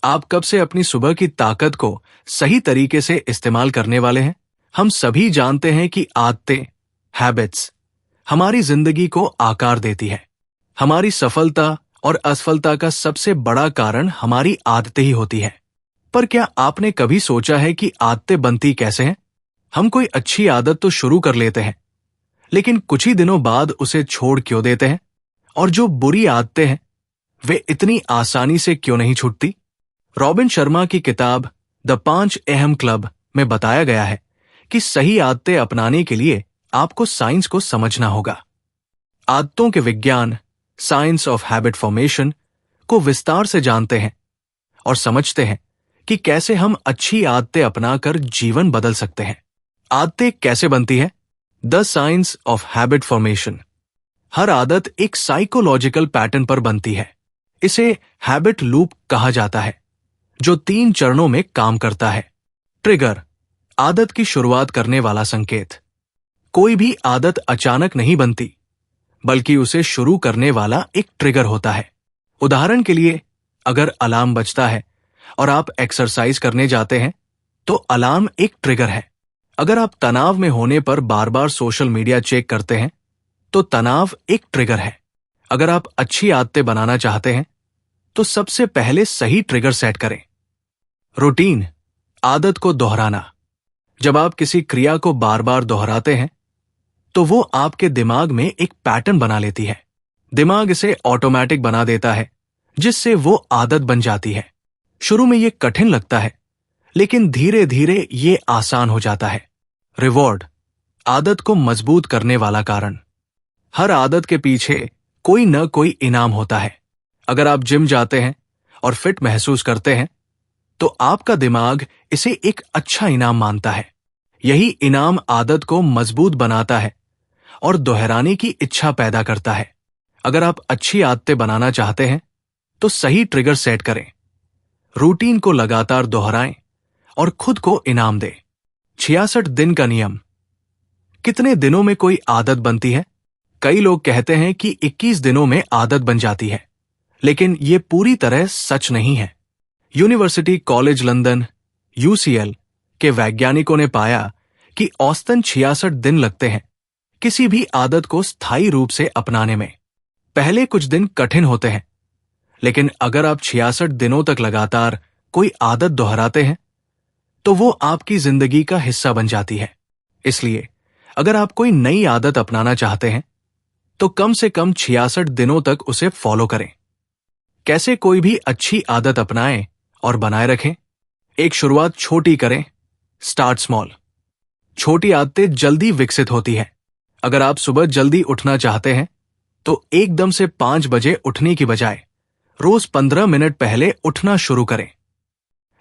आप कब से अपनी सुबह की ताकत को सही तरीके से इस्तेमाल करने वाले हैं। हम सभी जानते हैं कि आदतें, हैबिट्स हमारी जिंदगी को आकार देती है। हमारी सफलता और असफलता का सबसे बड़ा कारण हमारी आदतें ही होती है। पर क्या आपने कभी सोचा है कि आदतें बनती कैसे हैं? हम कोई अच्छी आदत तो शुरू कर लेते हैं, लेकिन कुछ ही दिनों बाद उसे छोड़ क्यों देते हैं? और जो बुरी आदतें हैं, वे इतनी आसानी से क्यों नहीं छूटती? रॉबिन शर्मा की किताब द 5 अहम क्लब में बताया गया है कि सही आदतें अपनाने के लिए आपको साइंस को समझना होगा। आदतों के विज्ञान, साइंस ऑफ हैबिट फॉर्मेशन को विस्तार से जानते हैं और समझते हैं कि कैसे हम अच्छी आदतें अपनाकर जीवन बदल सकते हैं। आदतें कैसे बनती है? The science of habit formation. हर आदत एक साइकोलॉजिकल पैटर्न पर बनती है। इसे हैबिट लूप कहा जाता है, जो 3 चरणों में काम करता है। ट्रिगर, आदत की शुरुआत करने वाला संकेत। कोई भी आदत अचानक नहीं बनती, बल्कि उसे शुरू करने वाला एक ट्रिगर होता है। उदाहरण के लिए, अगर अलार्म बजता है और आप एक्सरसाइज करने जाते हैं, तो अलार्म एक ट्रिगर है। अगर आप तनाव में होने पर बार बार सोशल मीडिया चेक करते हैं, तो तनाव एक ट्रिगर है। अगर आप अच्छी आदतें बनाना चाहते हैं, तो सबसे पहले सही ट्रिगर सेट करें। रूटीन, आदत को दोहराना। जब आप किसी क्रिया को बार बार दोहराते हैं, तो वो आपके दिमाग में एक पैटर्न बना लेती है। दिमाग इसे ऑटोमेटिक बना देता है, जिससे वो आदत बन जाती है। शुरू में ये कठिन लगता है, लेकिन धीरे धीरे ये आसान हो जाता है। रिवॉर्ड, आदत को मजबूत करने वाला कारण। हर आदत के पीछे कोई न कोई इनाम होता है। अगर आप जिम जाते हैं और फिट महसूस करते हैं, तो आपका दिमाग इसे एक अच्छा इनाम मानता है। यही इनाम आदत को मजबूत बनाता है और दोहराने की इच्छा पैदा करता है। अगर आप अच्छी आदतें बनाना चाहते हैं, तो सही ट्रिगर सेट करें। रूटीन को लगातार दोहराएं और खुद को इनाम दें। 66 दिन का नियम। कितने दिनों में कोई आदत बनती है? कई लोग कहते हैं कि 21 दिनों में आदत बन जाती है, लेकिन ये पूरी तरह सच नहीं है। यूनिवर्सिटी कॉलेज लंदन UCL के वैज्ञानिकों ने पाया कि औसतन 66 दिन लगते हैं किसी भी आदत को स्थायी रूप से अपनाने में पहले कुछ दिन कठिन होते हैं, लेकिन अगर आप 66 दिनों तक लगातार कोई आदत दोहराते हैं तो वो आपकी जिंदगी का हिस्सा बन जाती है। इसलिए अगर आप कोई नई आदत अपनाना चाहते हैं तो कम से कम 66 दिनों तक उसे फॉलो करें। कैसे कोई भी अच्छी आदत अपनाएं और बनाए रखें? एक शुरुआत छोटी करें। Start small. छोटी आदतें जल्दी विकसित होती हैं। अगर आप सुबह जल्दी उठना चाहते हैं तो एकदम से 5 बजे उठने की बजाय रोज 15 मिनट पहले उठना शुरू करें।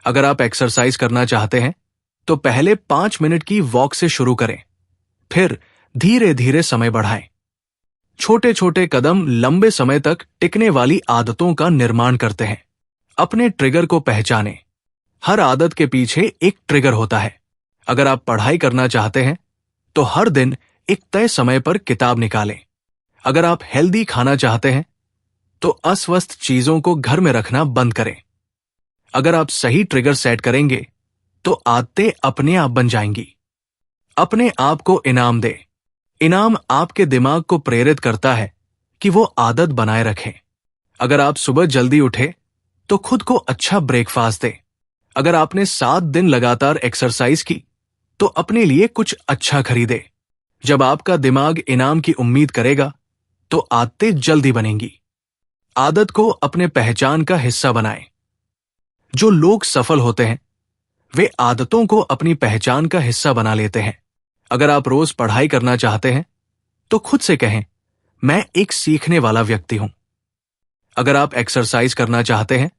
अगर आप एक्सरसाइज करना चाहते हैं तो पहले 5 मिनट की वॉक से शुरू करें, फिर धीरे धीरे समय बढ़ाएं। छोटे छोटे कदम लंबे समय तक टिकने वाली आदतों का निर्माण करते हैं। अपने ट्रिगर को पहचानें। हर आदत के पीछे एक ट्रिगर होता है। अगर आप पढ़ाई करना चाहते हैं तो हर दिन एक तय समय पर किताब निकालें। अगर आप हेल्दी खाना चाहते हैं तो अस्वस्थ चीजों को घर में रखना बंद करें। अगर आप सही ट्रिगर सेट करेंगे तो आदतें अपने आप बन जाएंगी। अपने आप को इनाम दें। इनाम आपके दिमाग को प्रेरित करता है कि वो आदत बनाए रखें। अगर आप सुबह जल्दी उठे तो खुद को अच्छा ब्रेकफास्ट दें। अगर आपने 7 दिन लगातार एक्सरसाइज की तो अपने लिए कुछ अच्छा खरीदें। जब आपका दिमाग इनाम की उम्मीद करेगा तो आदतें जल्दी बनेंगी। आदत को अपने पहचान का हिस्सा बनाएं। जो लोग सफल होते हैं वे आदतों को अपनी पहचान का हिस्सा बना लेते हैं। अगर आप रोज पढ़ाई करना चाहते हैं तो खुद से कहें, मैं एक सीखने वाला व्यक्ति हूं। अगर आप एक्सरसाइज करना चाहते हैं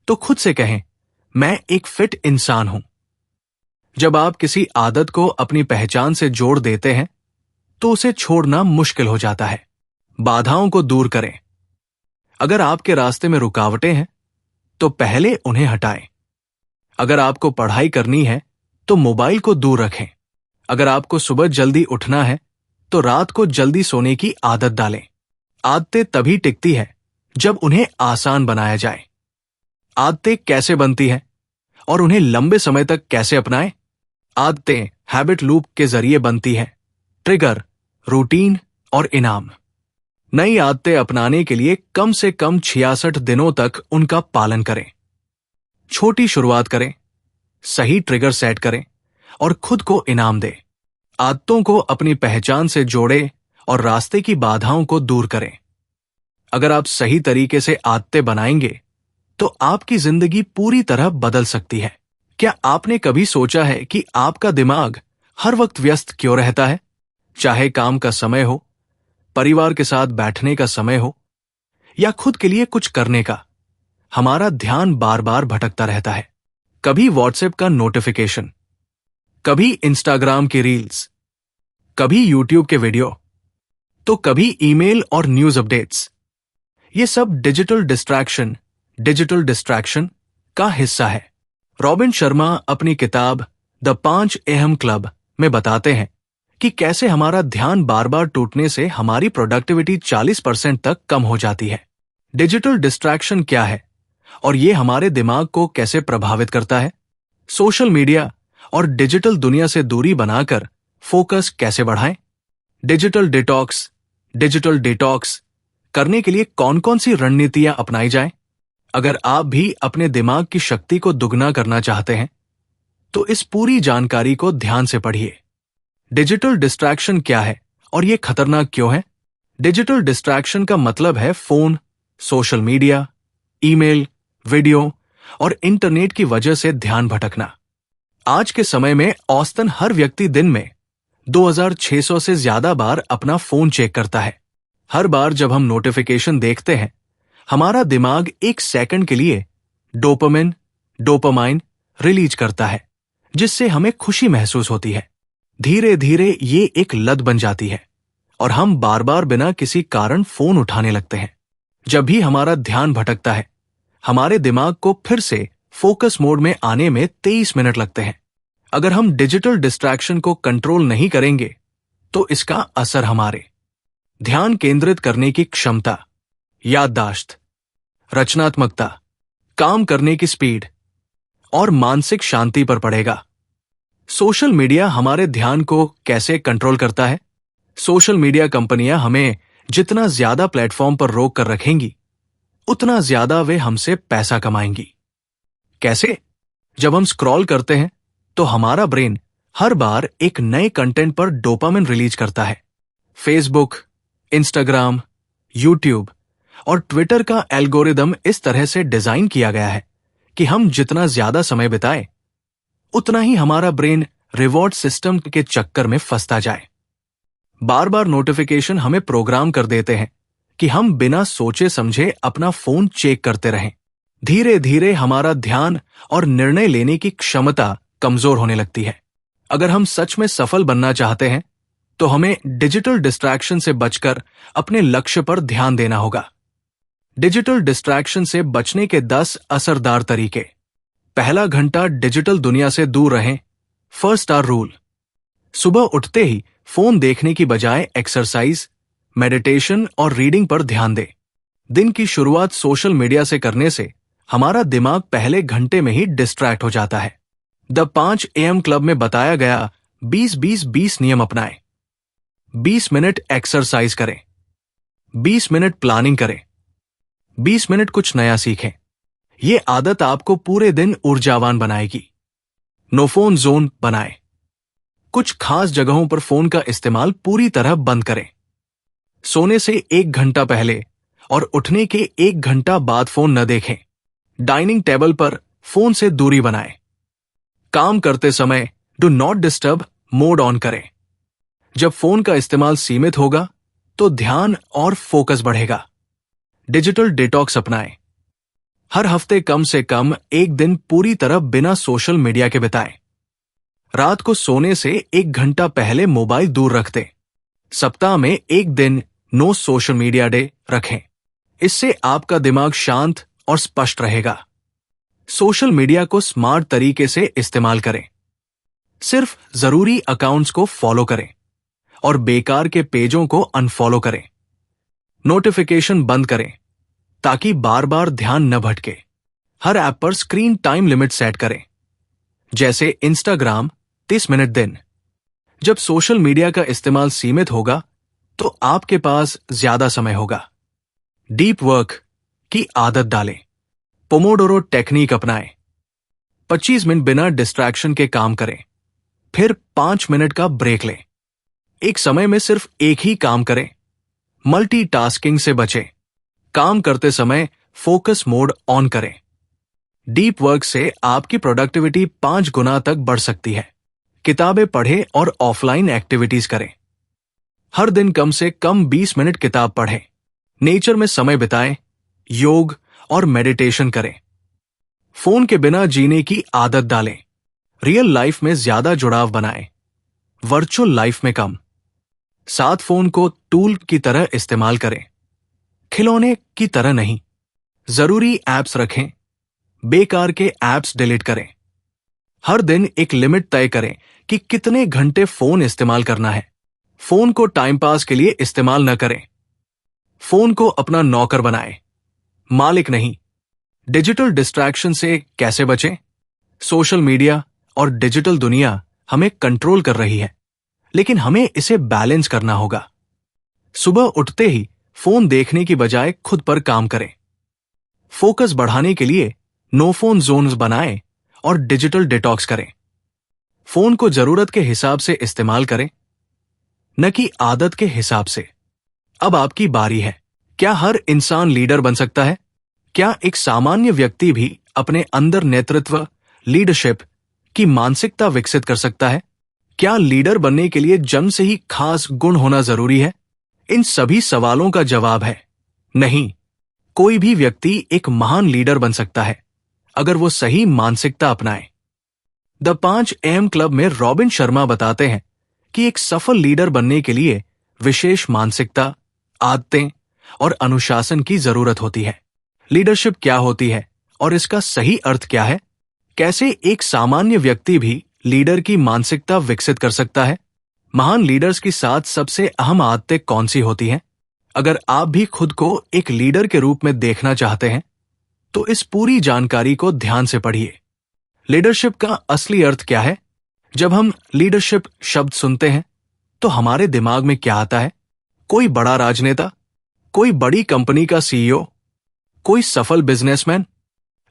तो खुद से कहें, मैं एक फिट इंसान हूं। जब आप किसी आदत को अपनी पहचान से जोड़ देते हैं तो उसे छोड़ना मुश्किल हो जाता है। बाधाओं को दूर करें। अगर आपके रास्ते में रुकावटें हैं तो पहले उन्हें हटाएं। अगर आपको पढ़ाई करनी है तो मोबाइल को दूर रखें। अगर आपको सुबह जल्दी उठना है तो रात को जल्दी सोने की आदत डालें। आदतें तभी टिकती है जब उन्हें आसान बनाया जाए। आदतें कैसे बनती हैं और उन्हें लंबे समय तक कैसे अपनाएं? आदतें हैबिट लूप के जरिए बनती हैं। ट्रिगर, रूटीन और इनाम। नई आदतें अपनाने के लिए कम से कम 66 दिनों तक उनका पालन करें। छोटी शुरुआत करें, सही ट्रिगर सेट करें और खुद को इनाम दें। आदतों को अपनी पहचान से जोड़ें और रास्ते की बाधाओं को दूर करें। अगर आप सही तरीके से आदतें बनाएंगे तो आपकी जिंदगी पूरी तरह बदल सकती है। क्या आपने कभी सोचा है कि आपका दिमाग हर वक्त व्यस्त क्यों रहता है? चाहे काम का समय हो, परिवार के साथ बैठने का समय हो या खुद के लिए कुछ करने का, हमारा ध्यान बार बार भटकता रहता है। कभी व्हाट्सएप का नोटिफिकेशन, कभी इंस्टाग्राम की रील्स, कभी यूट्यूब के वीडियो, तो कभी ईमेल और न्यूज अपडेट्स। ये सब डिजिटल डिस्ट्रैक्शन का हिस्सा है। रॉबिन शर्मा अपनी किताब द 5 AM क्लब में बताते हैं कि कैसे हमारा ध्यान बार बार टूटने से हमारी प्रोडक्टिविटी 40% तक कम हो जाती है। डिजिटल डिस्ट्रैक्शन क्या है और ये हमारे दिमाग को कैसे प्रभावित करता है? सोशल मीडिया और डिजिटल दुनिया से दूरी बनाकर फोकस कैसे बढ़ाएं? डिजिटल डिटॉक्स करने के लिए कौन कौन सी रणनीतियां अपनाई जाएं? अगर आप भी अपने दिमाग की शक्ति को दुगना करना चाहते हैं तो इस पूरी जानकारी को ध्यान से पढ़िए। डिजिटल डिस्ट्रैक्शन क्या है और ये खतरनाक क्यों है? डिजिटल डिस्ट्रैक्शन का मतलब है phone, social media, email, video और इंटरनेट की वजह से ध्यान भटकना। आज के समय में औसतन हर व्यक्ति दिन में 2600 से ज्यादा बार अपना फोन चेक करता है। हर बार जब हम नोटिफिकेशन देखते हैं, हमारा दिमाग एक सेकंड के लिए डोपामाइन रिलीज करता है, जिससे हमें खुशी महसूस होती है। धीरे धीरे ये एक लत बन जाती है और हम बार बार बिना किसी कारण फोन उठाने लगते हैं। जब भी हमारा ध्यान भटकता है, हमारे दिमाग को फिर से फोकस मोड में आने में 23 मिनट लगते हैं। अगर हम डिजिटल डिस्ट्रैक्शन को कंट्रोल नहीं करेंगे तो इसका असर हमारे ध्यान केंद्रित करने की क्षमता, याददाश्त, रचनात्मकता, काम करने की स्पीड और मानसिक शांति पर पड़ेगा। सोशल मीडिया हमारे ध्यान को कैसे कंट्रोल करता है? सोशल मीडिया कंपनियां हमें जितना ज्यादा प्लेटफॉर्म पर रोक कर रखेंगी, उतना ज्यादा वे हमसे पैसा कमाएंगी। कैसे? जब हम स्क्रॉल करते हैं तो हमारा ब्रेन हर बार एक नए कंटेंट पर डोपामिन रिलीज करता है। फेसबुक, इंस्टाग्राम, यूट्यूब और ट्विटर का एल्गोरिदम इस तरह से डिजाइन किया गया है कि हम जितना ज्यादा समय बिताएं, उतना ही हमारा ब्रेन रिवॉर्ड सिस्टम के चक्कर में फंसता जाए। बार बार नोटिफिकेशन हमें प्रोग्राम कर देते हैं कि हम बिना सोचे समझे अपना फोन चेक करते रहें। धीरे धीरे हमारा ध्यान और निर्णय लेने की क्षमता कमजोर होने लगती है। अगर हम सच में सफल बनना चाहते हैं तो हमें डिजिटल डिस्ट्रैक्शन से बचकर अपने लक्ष्य पर ध्यान देना होगा। डिजिटल डिस्ट्रैक्शन से बचने के 10 असरदार तरीके। पहला घंटा डिजिटल दुनिया से दूर रहें। First star rule. सुबह उठते ही फोन देखने की बजाय एक्सरसाइज, मेडिटेशन और रीडिंग पर ध्यान दें। दिन की शुरुआत सोशल मीडिया से करने से हमारा दिमाग पहले घंटे में ही डिस्ट्रैक्ट हो जाता है। द 5 AM क्लब में बताया गया 20-20-20 नियम अपनाएं। 20 मिनट एक्सरसाइज करें, 20 मिनट प्लानिंग करें, 20 मिनट कुछ नया सीखें। ये आदत आपको पूरे दिन ऊर्जावान बनाएगी। नो फोन जोन बनाएं। कुछ खास जगहों पर फोन का इस्तेमाल पूरी तरह बंद करें। सोने से 1 घंटा पहले और उठने के 1 घंटा बाद फोन न देखें। डाइनिंग टेबल पर फोन से दूरी बनाएं। काम करते समय do not disturb mode on करें। जब फोन का इस्तेमाल सीमित होगा तो ध्यान और फोकस बढ़ेगा। डिजिटल डिटॉक्स अपनाएं। हर हफ्ते कम से कम 1 दिन पूरी तरह बिना सोशल मीडिया के बिताएं। रात को सोने से 1 घंटा पहले मोबाइल दूर रख दें। सप्ताह में 1 दिन नो सोशल मीडिया डे रखें। इससे आपका दिमाग शांत और स्पष्ट रहेगा। सोशल मीडिया को स्मार्ट तरीके से इस्तेमाल करें। सिर्फ जरूरी अकाउंट्स को फॉलो करें और बेकार के पेजों को अनफॉलो करें। नोटिफिकेशन बंद करें ताकि बार बार ध्यान न भटके। हर ऐप पर स्क्रीन टाइम लिमिट सेट करें, जैसे इंस्टाग्राम 30 मिनट दिन। जब सोशल मीडिया का इस्तेमाल सीमित होगा तो आपके पास ज्यादा समय होगा। डीप वर्क की आदत डालें। पोमोडोरो टेक्निक अपनाएं। 25 मिनट बिना डिस्ट्रैक्शन के काम करें, फिर 5 मिनट का ब्रेक लें। एक समय में सिर्फ एक ही काम करें। मल्टीटास्किंग से बचें। काम करते समय फोकस मोड ऑन करें। डीप वर्क से आपकी प्रोडक्टिविटी 5 गुना तक बढ़ सकती है। किताबें पढ़ें और ऑफलाइन एक्टिविटीज करें। हर दिन कम से कम 20 मिनट किताब पढ़ें। नेचर में समय बिताएं, योग और मेडिटेशन करें। फोन के बिना जीने की आदत डालें। रियल लाइफ में ज्यादा जुड़ाव बनाएं, वर्चुअल लाइफ में कम। साथ फोन को टूल की तरह इस्तेमाल करें, खिलौने की तरह नहीं। जरूरी एप्स रखें, बेकार के एप्स डिलीट करें। हर दिन एक लिमिट तय करें कि कितने घंटे फोन इस्तेमाल करना है। फोन को टाइम पास के लिए इस्तेमाल न करें। फोन को अपना नौकर बनाएं, मालिक नहीं। डिजिटल डिस्ट्रैक्शन से कैसे बचें? सोशल मीडिया और डिजिटल दुनिया हमें कंट्रोल कर रही है, लेकिन हमें इसे बैलेंस करना होगा। सुबह उठते ही फोन देखने की बजाय खुद पर काम करें। फोकस बढ़ाने के लिए नो फोन जोन्स बनाएं और डिजिटल डिटॉक्स करें। फोन को जरूरत के हिसाब से इस्तेमाल करें, न कि आदत के हिसाब से। अब आपकी बारी है। क्या हर इंसान लीडर बन सकता है? क्या एक सामान्य व्यक्ति भी अपने अंदर नेतृत्व, लीडरशिप की मानसिकता विकसित कर सकता है? क्या लीडर बनने के लिए जन्म से ही खास गुण होना जरूरी है? इन सभी सवालों का जवाब है नहीं। कोई भी व्यक्ति एक महान लीडर बन सकता है अगर वो सही मानसिकता अपनाए। द 5 AM क्लब में रॉबिन शर्मा बताते हैं कि एक सफल लीडर बनने के लिए विशेष मानसिकता, आदतें और अनुशासन की जरूरत होती है। लीडरशिप क्या होती है और इसका सही अर्थ क्या है? कैसे एक सामान्य व्यक्ति भी लीडर की मानसिकता विकसित कर सकता है? महान लीडर्स की 7 सबसे अहम आदतें कौन सी होती हैं? अगर आप भी खुद को एक लीडर के रूप में देखना चाहते हैं तो इस पूरी जानकारी को ध्यान से पढ़िए। लीडरशिप का असली अर्थ क्या है? जब हम लीडरशिप शब्द सुनते हैं तो हमारे दिमाग में क्या आता है? कोई बड़ा राजनेता, कोई बड़ी कंपनी का सीईओ, कोई सफल बिजनेसमैन।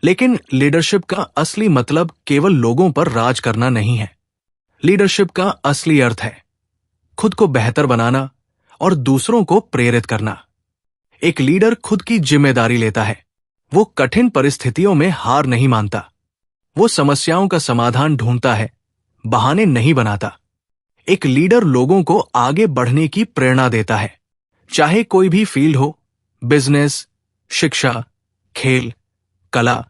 लेकिन लीडरशिप का असली मतलब केवल लोगों पर राज करना नहीं है। लीडरशिप का असली अर्थ है खुद को बेहतर बनाना और दूसरों को प्रेरित करना। एक लीडर खुद की जिम्मेदारी लेता है। वो कठिन परिस्थितियों में हार नहीं मानता। वो समस्याओं का समाधान ढूंढता है, बहाने नहीं बनाता। एक लीडर लोगों को आगे बढ़ने की प्रेरणा देता है, चाहे कोई भी फील्ड हो, बिजनेस, शिक्षा, खेल, कला,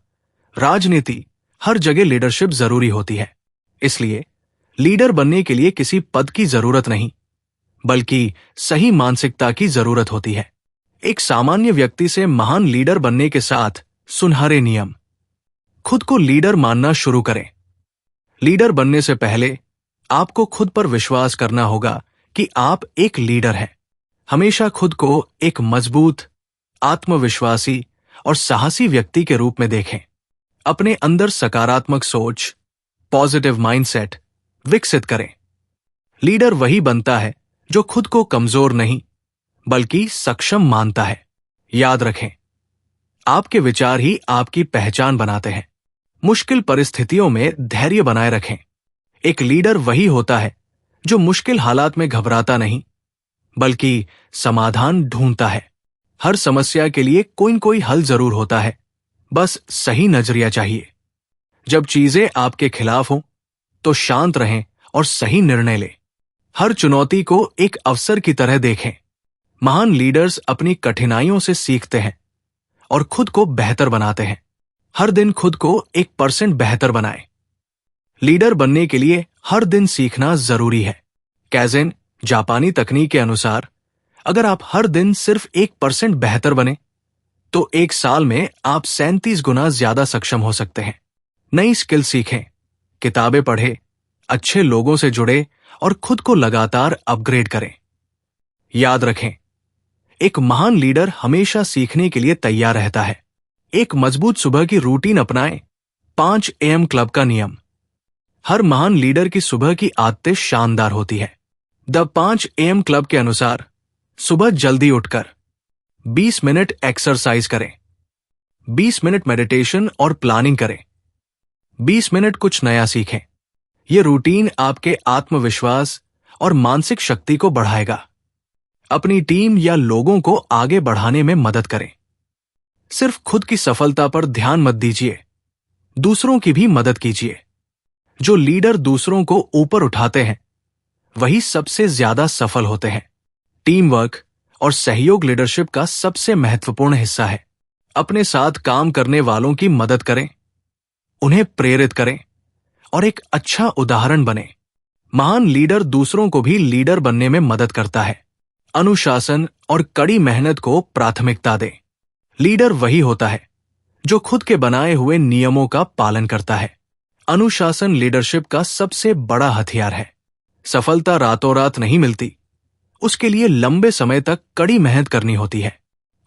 राजनीति, हर जगह लीडरशिप जरूरी होती है। इसलिए लीडर बनने के लिए किसी पद की जरूरत नहीं, बल्कि सही मानसिकता की जरूरत होती है। एक सामान्य व्यक्ति से महान लीडर बनने के साथ सुनहरे नियम। खुद को लीडर मानना शुरू करें। लीडर बनने से पहले आपको खुद पर विश्वास करना होगा कि आप एक लीडर हैं। हमेशा खुद को एक मजबूत, आत्मविश्वासी और साहसी व्यक्ति के रूप में देखें। अपने अंदर सकारात्मक सोच, पॉजिटिव माइंडसेट विकसित करें। लीडर वही बनता है जो खुद को कमजोर नहीं, बल्कि सक्षम मानता है। याद रखें, आपके विचार ही आपकी पहचान बनाते हैं। मुश्किल परिस्थितियों में धैर्य बनाए रखें। एक लीडर वही होता है जो मुश्किल हालात में घबराता नहीं, बल्कि समाधान ढूंढता है। हर समस्या के लिए कोई न कोई हल जरूर होता है, बस सही नजरिया चाहिए। जब चीजें आपके खिलाफ हों, तो शांत रहें और सही निर्णय लें। हर चुनौती को एक अवसर की तरह देखें। महान लीडर्स अपनी कठिनाइयों से सीखते हैं और खुद को बेहतर बनाते हैं। हर दिन खुद को 1% बेहतर बनाएं। लीडर बनने के लिए हर दिन सीखना जरूरी है। कैज़ेन जापानी तकनीक के अनुसार अगर आप हर दिन सिर्फ 1% बेहतर बने, तो एक साल में आप 37 गुना ज्यादा सक्षम हो सकते हैं। नई स्किल सीखें, किताबें पढ़ें, अच्छे लोगों से जुड़े और खुद को लगातार अपग्रेड करें। याद रखें, एक महान लीडर हमेशा सीखने के लिए तैयार रहता है। एक मजबूत सुबह की रूटीन अपनाएं। 5 AM क्लब का नियम। हर महान लीडर की सुबह की आदतें शानदार होती है। द 5 AM क्लब के अनुसार सुबह जल्दी उठकर 20 मिनट एक्सरसाइज करें, 20 मिनट मेडिटेशन और प्लानिंग करें, 20 मिनट कुछ नया सीखें। यह रूटीन आपके आत्मविश्वास और मानसिक शक्ति को बढ़ाएगा। अपनी टीम या लोगों को आगे बढ़ाने में मदद करें। सिर्फ खुद की सफलता पर ध्यान मत दीजिए, दूसरों की भी मदद कीजिए। जो लीडर दूसरों को ऊपर उठाते हैं, वही सबसे ज्यादा सफल होते हैं। टीम वर्क और सहयोग लीडरशिप का सबसे महत्वपूर्ण हिस्सा है। अपने साथ काम करने वालों की मदद करें, उन्हें प्रेरित करें और एक अच्छा उदाहरण बने। महान लीडर दूसरों को भी लीडर बनने में मदद करता है। अनुशासन और कड़ी मेहनत को प्राथमिकता दें। लीडर वही होता है जो खुद के बनाए हुए नियमों का पालन करता है। अनुशासन लीडरशिप का सबसे बड़ा हथियार है। सफलता रातों रात नहीं मिलती, उसके लिए लंबे समय तक कड़ी मेहनत करनी होती है।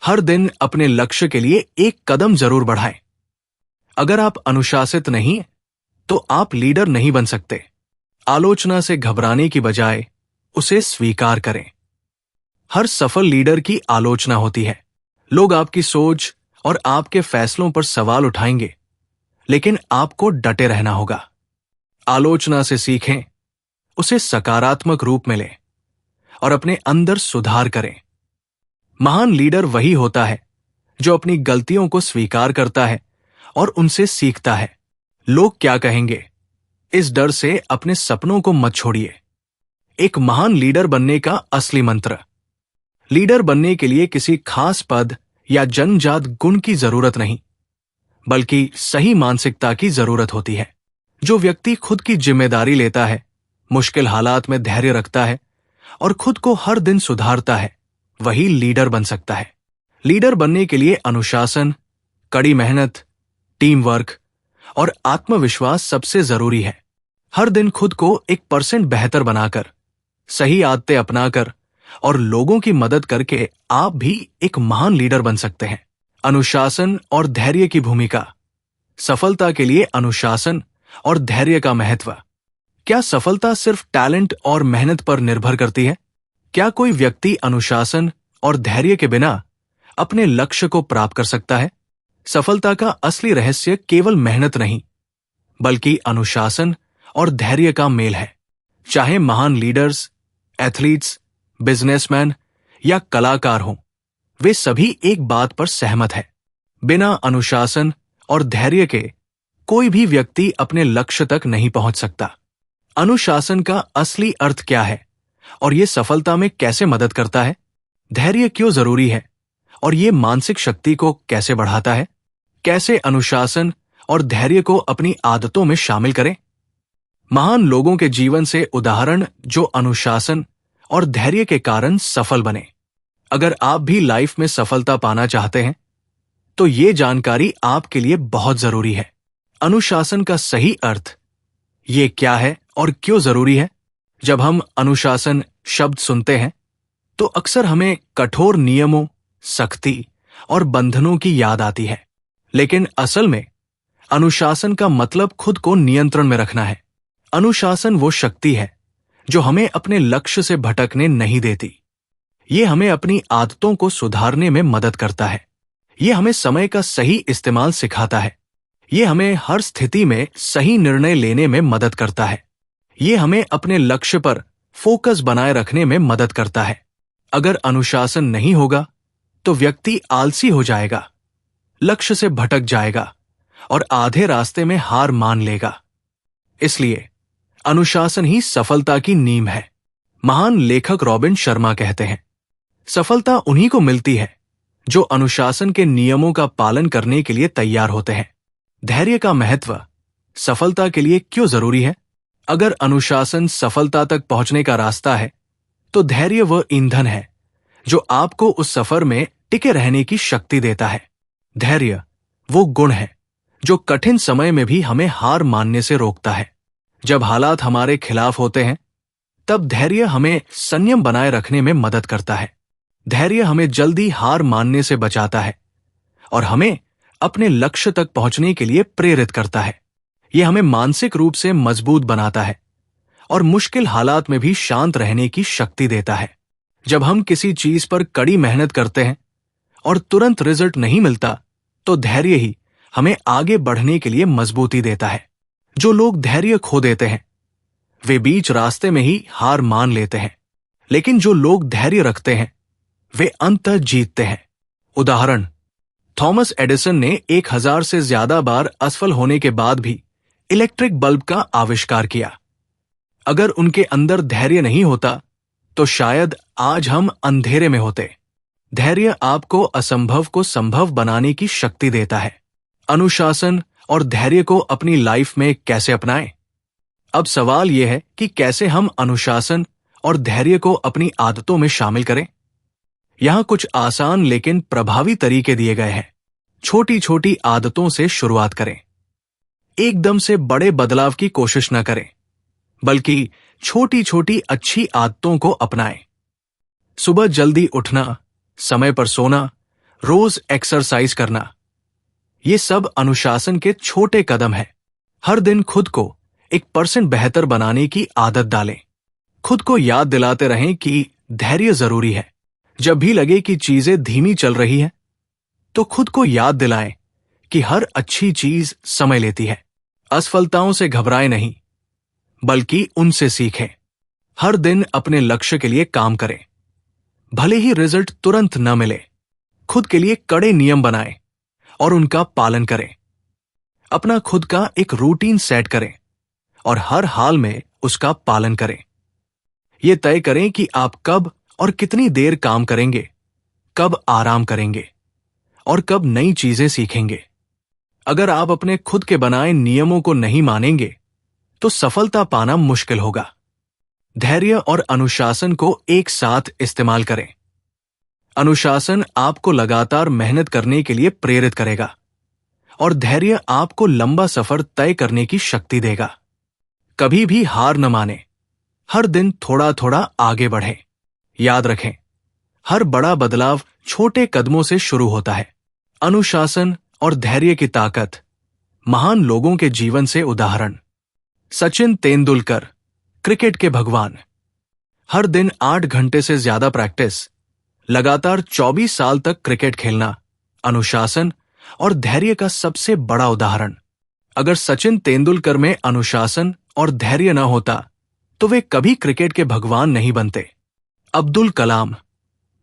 हर दिन अपने लक्ष्य के लिए एक कदम जरूर बढ़ाएं। अगर आप अनुशासित नहीं, तो आप लीडर नहीं बन सकते। आलोचना से घबराने की बजाय उसे स्वीकार करें। हर सफल लीडर की आलोचना होती है। लोग आपकी सोच और आपके फैसलों पर सवाल उठाएंगे, लेकिन आपको डटे रहना होगा। आलोचना से सीखें, उसे सकारात्मक रूप में लें और अपने अंदर सुधार करें। महान लीडर वही होता है जो अपनी गलतियों को स्वीकार करता है और उनसे सीखता है। लोग क्या कहेंगे, इस डर से अपने सपनों को मत छोड़िए। एक महान लीडर बनने का असली मंत्र। लीडर बनने के लिए किसी खास पद या जन्मजात गुण की जरूरत नहीं, बल्कि सही मानसिकता की जरूरत होती है। जो व्यक्ति खुद की जिम्मेदारी लेता है, मुश्किल हालात में धैर्य रखता है और खुद को हर दिन सुधारता है, वही लीडर बन सकता है। लीडर बनने के लिए अनुशासन, कड़ी मेहनत, टीम वर्क और आत्मविश्वास सबसे जरूरी है। हर दिन खुद को 1% बेहतर बनाकर, सही आदतें अपनाकर और लोगों की मदद करके आप भी एक महान लीडर बन सकते हैं। अनुशासन और धैर्य की भूमिका। सफलता के लिए अनुशासन और धैर्य का महत्व। क्या सफलता सिर्फ टैलेंट और मेहनत पर निर्भर करती है? क्या कोई व्यक्ति अनुशासन और धैर्य के बिना अपने लक्ष्य को प्राप्त कर सकता है? सफलता का असली रहस्य केवल मेहनत नहीं, बल्कि अनुशासन और धैर्य का मेल है। चाहे महान लीडर्स, एथलीट्स, बिजनेसमैन या कलाकार हों, वे सभी एक बात पर सहमत हैं। बिना अनुशासन और धैर्य के कोई भी व्यक्ति अपने लक्ष्य तक नहीं पहुंच सकता। अनुशासन का असली अर्थ क्या है और ये सफलता में कैसे मदद करता है? धैर्य क्यों जरूरी है और ये मानसिक शक्ति को कैसे बढ़ाता है? कैसे अनुशासन और धैर्य को अपनी आदतों में शामिल करें? महान लोगों के जीवन से उदाहरण जो अनुशासन और धैर्य के कारण सफल बने। अगर आप भी लाइफ में सफलता पाना चाहते हैं तो ये जानकारी आपके लिए बहुत जरूरी है। अनुशासन का सही अर्थ ये क्या है और क्यों जरूरी है? जब हम अनुशासन शब्द सुनते हैं तो अक्सर हमें कठोर नियमों, सख्ती और बंधनों की याद आती है, लेकिन असल में अनुशासन का मतलब खुद को नियंत्रण में रखना है। अनुशासन वो शक्ति है जो हमें अपने लक्ष्य से भटकने नहीं देती। ये हमें अपनी आदतों को सुधारने में मदद करता है। ये हमें समय का सही इस्तेमाल सिखाता है। ये हमें हर स्थिति में सही निर्णय लेने में मदद करता है। ये हमें अपने लक्ष्य पर फोकस बनाए रखने में मदद करता है। अगर अनुशासन नहीं होगा तो व्यक्ति आलसी हो जाएगा, लक्ष्य से भटक जाएगा और आधे रास्ते में हार मान लेगा। इसलिए अनुशासन ही सफलता की नींव है। महान लेखक रॉबिन शर्मा कहते हैं, सफलता उन्हीं को मिलती है जो अनुशासन के नियमों का पालन करने के लिए तैयार होते हैं। धैर्य का महत्व सफलता के लिए क्यों जरूरी है? अगर अनुशासन सफलता तक पहुंचने का रास्ता है तो धैर्य वह ईंधन है जो आपको उस सफर में टिके रहने की शक्ति देता है। धैर्य वो गुण है जो कठिन समय में भी हमें हार मानने से रोकता है। जब हालात हमारे खिलाफ होते हैं तब धैर्य हमें संयम बनाए रखने में मदद करता है। धैर्य हमें जल्दी हार मानने से बचाता है और हमें अपने लक्ष्य तक पहुंचने के लिए प्रेरित करता है। यह हमें मानसिक रूप से मजबूत बनाता है और मुश्किल हालात में भी शांत रहने की शक्ति देता है। जब हम किसी चीज पर कड़ी मेहनत करते हैं और तुरंत रिजल्ट नहीं मिलता तो धैर्य ही हमें आगे बढ़ने के लिए मजबूती देता है। जो लोग धैर्य खो देते हैं वे बीच रास्ते में ही हार मान लेते हैं, लेकिन जो लोग धैर्य रखते हैं वे अंत जीतते हैं। उदाहरण, थॉमस एडिसन ने 1000 से ज्यादा बार असफल होने के बाद भी इलेक्ट्रिक बल्ब का आविष्कार किया। अगर उनके अंदर धैर्य नहीं होता तो शायद आज हम अंधेरे में होते। धैर्य आपको असंभव को संभव बनाने की शक्ति देता है। अनुशासन और धैर्य को अपनी लाइफ में कैसे अपनाएं? अब सवाल यह है कि कैसे हम अनुशासन और धैर्य को अपनी आदतों में शामिल करें। यहां कुछ आसान लेकिन प्रभावी तरीके दिए गए हैं। छोटी छोटी आदतों से शुरुआत करें। एकदम से बड़े बदलाव की कोशिश न करें, बल्कि छोटी छोटी अच्छी आदतों को अपनाएं। सुबह जल्दी उठना, समय पर सोना, रोज एक्सरसाइज करना, ये सब अनुशासन के छोटे कदम हैं। हर दिन खुद को 1% बेहतर बनाने की आदत डालें। खुद को याद दिलाते रहें कि धैर्य जरूरी है। जब भी लगे कि चीजें धीमी चल रही हैं, तो खुद को याद दिलाएं कि हर अच्छी चीज समय लेती है। असफलताओं से घबराएं नहीं, बल्कि उनसे सीखें। हर दिन अपने लक्ष्य के लिए काम करें, भले ही रिजल्ट तुरंत न मिले। खुद के लिए कड़े नियम बनाएं और उनका पालन करें। अपना खुद का एक रूटीन सेट करें और हर हाल में उसका पालन करें। यह तय करें कि आप कब और कितनी देर काम करेंगे, कब आराम करेंगे और कब नई चीजें सीखेंगे। अगर आप अपने खुद के बनाए नियमों को नहीं मानेंगे तो सफलता पाना मुश्किल होगा। धैर्य और अनुशासन को एक साथ इस्तेमाल करें। अनुशासन आपको लगातार मेहनत करने के लिए प्रेरित करेगा और धैर्य आपको लंबा सफर तय करने की शक्ति देगा। कभी भी हार न माने, हर दिन थोड़ा थोड़ा आगे बढ़ें। याद रखें, हर बड़ा बदलाव छोटे कदमों से शुरू होता है। अनुशासन और धैर्य की ताकत। महान लोगों के जीवन से उदाहरण, सचिन तेंदुलकर क्रिकेट के भगवान। हर दिन 8 घंटे से ज्यादा प्रैक्टिस, लगातार 24 साल तक क्रिकेट खेलना, अनुशासन और धैर्य का सबसे बड़ा उदाहरण। अगर सचिन तेंदुलकर में अनुशासन और धैर्य न होता तो वे कभी क्रिकेट के भगवान नहीं बनते। अब्दुल कलाम,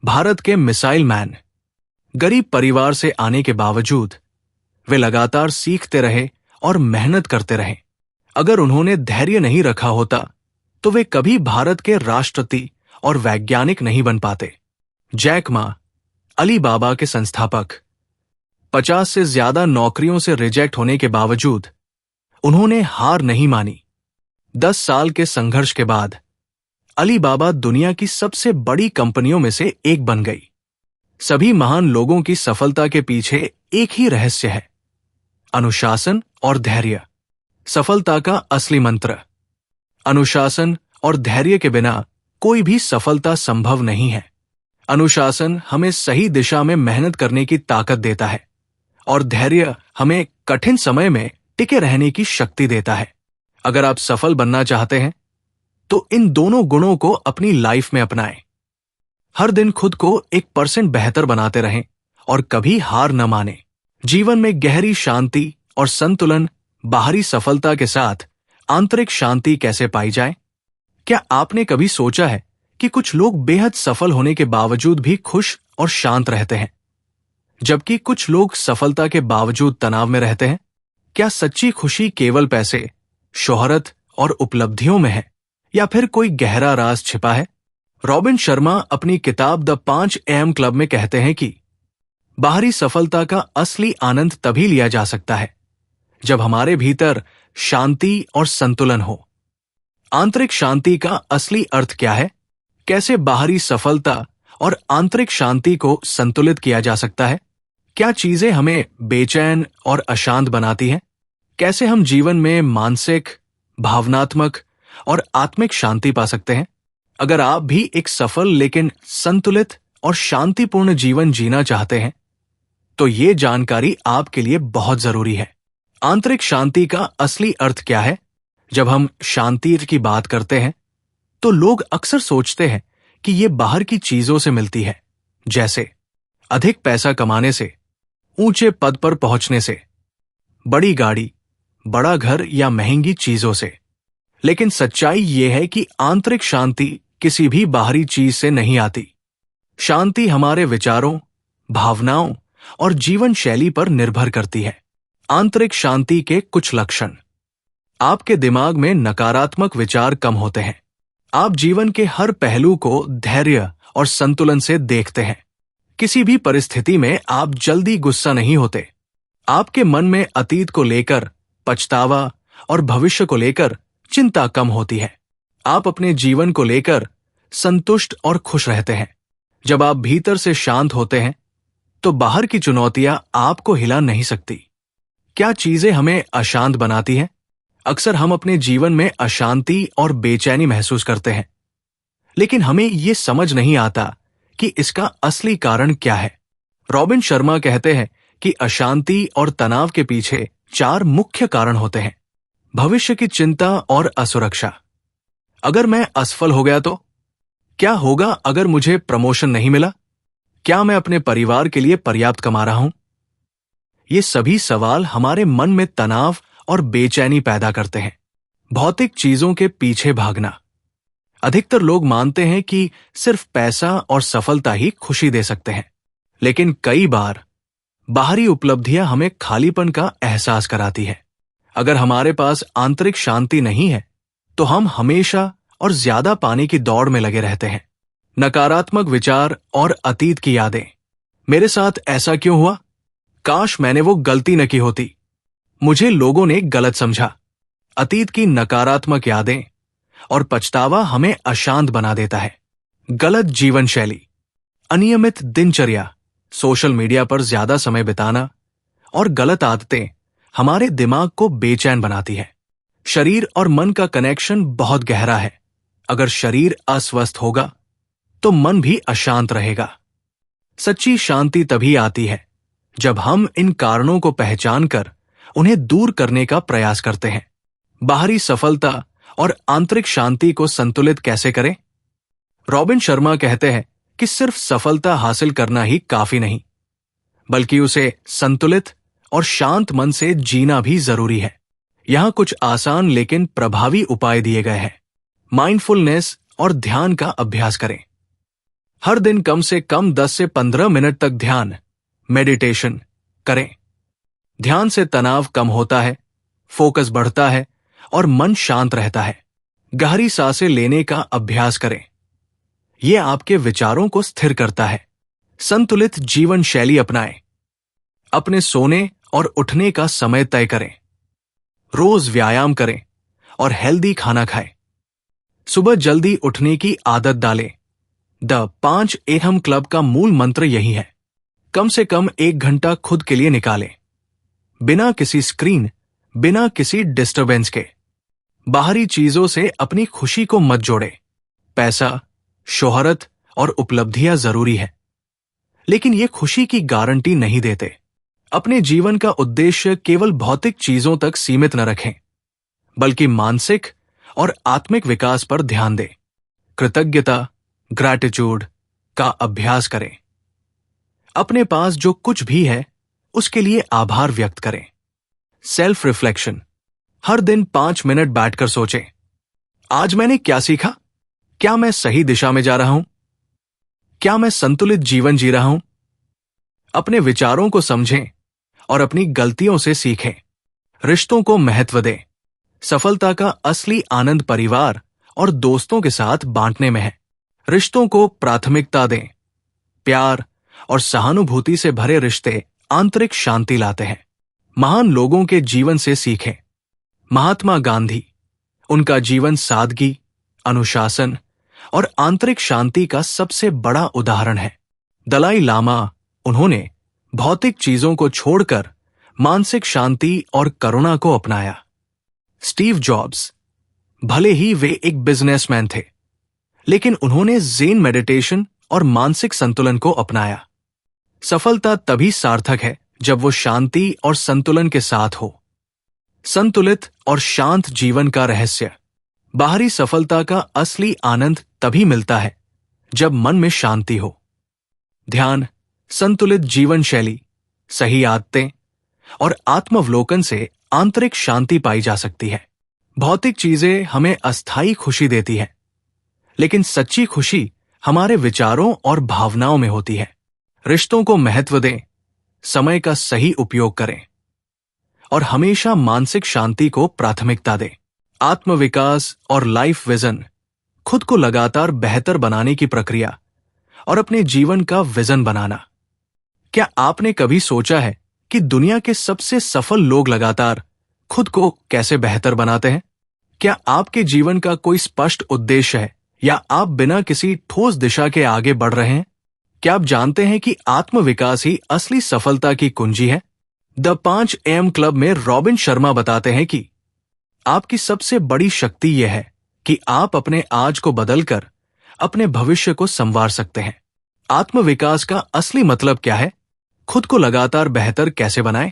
भारत के मिसाइल मैन। गरीब परिवार से आने के बावजूद वे लगातार सीखते रहे और मेहनत करते रहे। अगर उन्होंने धैर्य नहीं रखा होता तो वे कभी भारत के राष्ट्रपति और वैज्ञानिक नहीं बन पाते। जैक मा, अलीबाबा के संस्थापक। 50 से ज्यादा नौकरियों से रिजेक्ट होने के बावजूद उन्होंने हार नहीं मानी। 10 साल के संघर्ष के बाद अलीबाबा दुनिया की सबसे बड़ी कंपनियों में से एक बन गई। सभी महान लोगों की सफलता के पीछे एक ही रहस्य है, अनुशासन और धैर्य। सफलता का असली मंत्र। अनुशासन और धैर्य के बिना कोई भी सफलता संभव नहीं है। अनुशासन हमें सही दिशा में मेहनत करने की ताकत देता है और धैर्य हमें कठिन समय में टिके रहने की शक्ति देता है। अगर आप सफल बनना चाहते हैं तो इन दोनों गुणों को अपनी लाइफ में अपनाएं। हर दिन खुद को 1% बेहतर बनाते रहें और कभी हार न माने। जीवन में गहरी शांति और संतुलन, बाहरी सफलता के साथ आंतरिक शांति कैसे पाई जाए? क्या आपने कभी सोचा है कि कुछ लोग बेहद सफल होने के बावजूद भी खुश और शांत रहते हैं, जबकि कुछ लोग सफलता के बावजूद तनाव में रहते हैं? क्या सच्ची खुशी केवल पैसे, शोहरत और उपलब्धियों में है या फिर कोई गहरा राज छिपा है? रॉबिन शर्मा अपनी किताब द 5 AM क्लब में कहते हैं कि बाहरी सफलता का असली आनंद तभी लिया जा सकता है जब हमारे भीतर शांति और संतुलन हो। आंतरिक शांति का असली अर्थ क्या है? कैसे बाहरी सफलता और आंतरिक शांति को संतुलित किया जा सकता है? क्या चीजें हमें बेचैन और अशांत बनाती हैं? कैसे हम जीवन में मानसिक, भावनात्मक और आत्मिक शांति पा सकते हैं? अगर आप भी एक सफल लेकिन संतुलित और शांतिपूर्ण जीवन जीना चाहते हैं तो ये जानकारी आपके लिए बहुत जरूरी है। आंतरिक शांति का असली अर्थ क्या है? जब हम शांति की बात करते हैं तो लोग अक्सर सोचते हैं कि ये बाहर की चीजों से मिलती है, जैसे अधिक पैसा कमाने से, ऊंचे पद पर पहुंचने से, बड़ी गाड़ी, बड़ा घर या महंगी चीजों से। लेकिन सच्चाई ये है कि आंतरिक शांति किसी भी बाहरी चीज से नहीं आती। शांति हमारे विचारों, भावनाओं और जीवन शैली पर निर्भर करती है। आंतरिक शांति के कुछ लक्षण। आपके दिमाग में नकारात्मक विचार कम होते हैं। आप जीवन के हर पहलू को धैर्य और संतुलन से देखते हैं। किसी भी परिस्थिति में आप जल्दी गुस्सा नहीं होते। आपके मन में अतीत को लेकर पछतावा और भविष्य को लेकर चिंता कम होती है। आप अपने जीवन को लेकर संतुष्ट और खुश रहते हैं। जब आप भीतर से शांत होते हैं तो बाहर की चुनौतियां आपको हिला नहीं सकती। क्या चीजें हमें अशांत बनाती हैं? अक्सर हम अपने जीवन में अशांति और बेचैनी महसूस करते हैं, लेकिन हमें यह समझ नहीं आता कि इसका असली कारण क्या है। रॉबिन शर्मा कहते हैं कि अशांति और तनाव के पीछे 4 मुख्य कारण होते हैं। भविष्य की चिंता और असुरक्षा। अगर मैं असफल हो गया तो क्या होगा? अगर मुझे प्रमोशन नहीं मिला, क्या मैं अपने परिवार के लिए पर्याप्त कमा रहा हूं? ये सभी सवाल हमारे मन में तनाव और बेचैनी पैदा करते हैं। भौतिक चीजों के पीछे भागना। अधिकतर लोग मानते हैं कि सिर्फ पैसा और सफलता ही खुशी दे सकते हैं, लेकिन कई बार बाहरी उपलब्धियां हमें खालीपन का एहसास कराती है। अगर हमारे पास आंतरिक शांति नहीं है तो हम हमेशा और ज्यादा पाने की दौड़ में लगे रहते हैं। नकारात्मक विचार और अतीत की यादें। मेरे साथ ऐसा क्यों हुआ? काश मैंने वो गलती न की होती। मुझे लोगों ने गलत समझा। अतीत की नकारात्मक यादें और पछतावा हमें अशांत बना देता है। गलत जीवन शैली। अनियमित दिनचर्या, सोशल मीडिया पर ज्यादा समय बिताना और गलत आदतें हमारे दिमाग को बेचैन बनाती है। शरीर और मन का कनेक्शन बहुत गहरा है। अगर शरीर अस्वस्थ होगा तो मन भी अशांत रहेगा। सच्ची शांति तभी आती है जब हम इन कारणों को पहचान कर उन्हें दूर करने का प्रयास करते हैं। बाहरी सफलता और आंतरिक शांति को संतुलित कैसे करें? रॉबिन शर्मा कहते हैं कि सिर्फ सफलता हासिल करना ही काफी नहीं, बल्कि उसे संतुलित और शांत मन से जीना भी जरूरी है। यहां कुछ आसान लेकिन प्रभावी उपाय दिए गए हैं। माइंडफुलनेस और ध्यान का अभ्यास करें। हर दिन कम से कम 10 से 15 मिनट तक ध्यान, मेडिटेशन करें। ध्यान से तनाव कम होता है, फोकस बढ़ता है और मन शांत रहता है। गहरी सांसें लेने का अभ्यास करें। यह आपके विचारों को स्थिर करता है। संतुलित जीवन शैली अपनाएं। अपने सोने और उठने का समय तय करें। रोज व्यायाम करें और हेल्दी खाना खाएं। सुबह जल्दी उठने की आदत डालें। द 5 AM क्लब का मूल मंत्र यही है। कम से कम 1 घंटा खुद के लिए निकालें, बिना किसी स्क्रीन, बिना किसी डिस्टरबेंस के। बाहरी चीजों से अपनी खुशी को मत जोड़ें। पैसा, शोहरत और उपलब्धियां जरूरी है, लेकिन ये खुशी की गारंटी नहीं देते। अपने जीवन का उद्देश्य केवल भौतिक चीजों तक सीमित न रखें, बल्कि मानसिक और आत्मिक विकास पर ध्यान दें। कृतज्ञता, ग्रैटिट्यूड का अभ्यास करें। अपने पास जो कुछ भी है उसके लिए आभार व्यक्त करें। Self reflection. हर दिन 5 मिनट बैठकर सोचें, आज मैंने क्या सीखा? क्या मैं सही दिशा में जा रहा हूं? क्या मैं संतुलित जीवन जी रहा हूं? अपने विचारों को समझें और अपनी गलतियों से सीखें। रिश्तों को महत्व दें। सफलता का असली आनंद परिवार और दोस्तों के साथ बांटने में है। रिश्तों को प्राथमिकता दें। प्यार और सहानुभूति से भरे रिश्ते आंतरिक शांति लाते हैं। महान लोगों के जीवन से सीखें। महात्मा गांधी, उनका जीवन सादगी, अनुशासन और आंतरिक शांति का सबसे बड़ा उदाहरण है। दलाई लामा, उन्होंने भौतिक चीजों को छोड़कर मानसिक शांति और करुणा को अपनाया। स्टीव जॉब्स, भले ही वे एक बिजनेसमैन थे, लेकिन उन्होंने ज़ेन मेडिटेशन और मानसिक संतुलन को अपनाया। सफलता तभी सार्थक है जब वो शांति और संतुलन के साथ हो। संतुलित और शांत जीवन का रहस्य। बाहरी सफलता का असली आनंद तभी मिलता है जब मन में शांति हो। ध्यान, संतुलित जीवन शैली, सही आदतें और आत्मावलोकन से आंतरिक शांति पाई जा सकती है। भौतिक चीजें हमें अस्थायी खुशी देती हैं, लेकिन सच्ची खुशी हमारे विचारों और भावनाओं में होती है। रिश्तों को महत्व दें, समय का सही उपयोग करें और हमेशा मानसिक शांति को प्राथमिकता दें। आत्मविकास और लाइफ विजन, खुद को लगातार बेहतर बनाने की प्रक्रिया और अपने जीवन का विजन बनाना। क्या आपने कभी सोचा है कि दुनिया के सबसे सफल लोग लगातार खुद को कैसे बेहतर बनाते हैं? क्या आपके जीवन का कोई स्पष्ट उद्देश्य है या आप बिना किसी ठोस दिशा के आगे बढ़ रहे हैं? क्या आप जानते हैं कि आत्मविकास ही असली सफलता की कुंजी है? द 5 AM क्लब में रॉबिन शर्मा बताते हैं कि आपकी सबसे बड़ी शक्ति यह है कि आप अपने आज को बदलकर अपने भविष्य को संवार सकते हैं। आत्मविकास का असली मतलब क्या है? खुद को लगातार बेहतर कैसे बनाएं?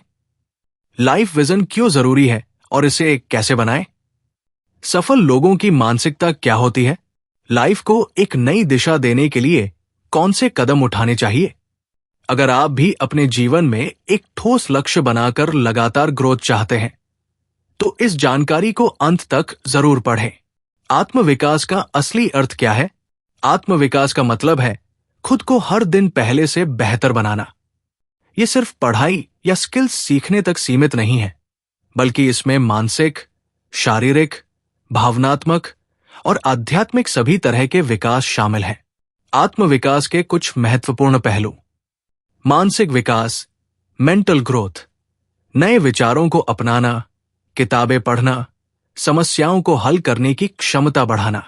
लाइफ विजन क्यों जरूरी है और इसे कैसे बनाएं? सफल लोगों की मानसिकता क्या होती है? लाइफ को एक नई दिशा देने के लिए कौन से कदम उठाने चाहिए? अगर आप भी अपने जीवन में एक ठोस लक्ष्य बनाकर लगातार ग्रोथ चाहते हैं, तो इस जानकारी को अंत तक जरूर पढ़ें। आत्मविकास का असली अर्थ क्या है? आत्मविकास का मतलब है खुद को हर दिन पहले से बेहतर बनाना। यह सिर्फ पढ़ाई या स्किल्स सीखने तक सीमित नहीं है, बल्कि इसमें मानसिक, शारीरिक, भावनात्मक और आध्यात्मिक सभी तरह के विकास शामिल हैं। आत्मविकास के कुछ महत्वपूर्ण पहलू। मानसिक विकास, मेंटल ग्रोथ, नए विचारों को अपनाना, किताबें पढ़ना, समस्याओं को हल करने की क्षमता बढ़ाना।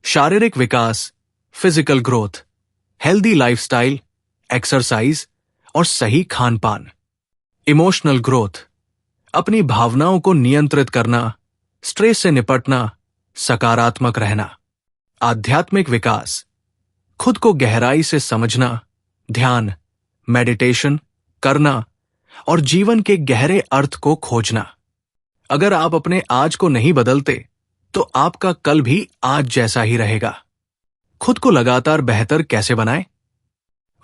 शारीरिक विकास, physical growth, healthy lifestyle, exercise और सही खान पान। इमोशनल ग्रोथ, अपनी भावनाओं को नियंत्रित करना, स्ट्रेस से निपटना, सकारात्मक रहना। आध्यात्मिक विकास, खुद को गहराई से समझना, ध्यान, मेडिटेशन करना और जीवन के गहरे अर्थ को खोजना। अगर आप अपने आज को नहीं बदलते, तो आपका कल भी आज जैसा ही रहेगा। खुद को लगातार बेहतर कैसे बनाएं?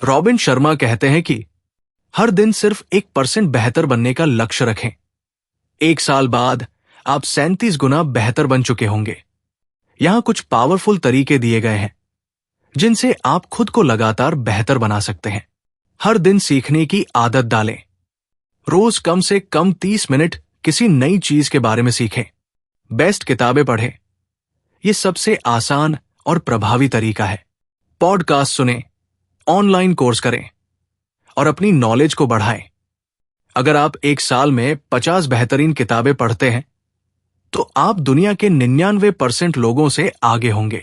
रॉबिन शर्मा कहते हैं कि हर दिन सिर्फ 1% बेहतर बनने का लक्ष्य रखें। 1 साल बाद आप 37 गुना बेहतर बन चुके होंगे। यहां कुछ पावरफुल तरीके दिए गए हैं जिनसे आप खुद को लगातार बेहतर बना सकते हैं। हर दिन सीखने की आदत डालें। रोज कम से कम 30 मिनट किसी नई चीज के बारे में सीखें। बेस्ट किताबें पढ़ें। यह सबसे आसान और प्रभावी तरीका है। पॉडकास्ट सुनें, ऑनलाइन कोर्स करें और अपनी नॉलेज को बढ़ाएं। अगर आप 1 साल में 50 बेहतरीन किताबें पढ़ते हैं तो आप दुनिया के 99% लोगों से आगे होंगे।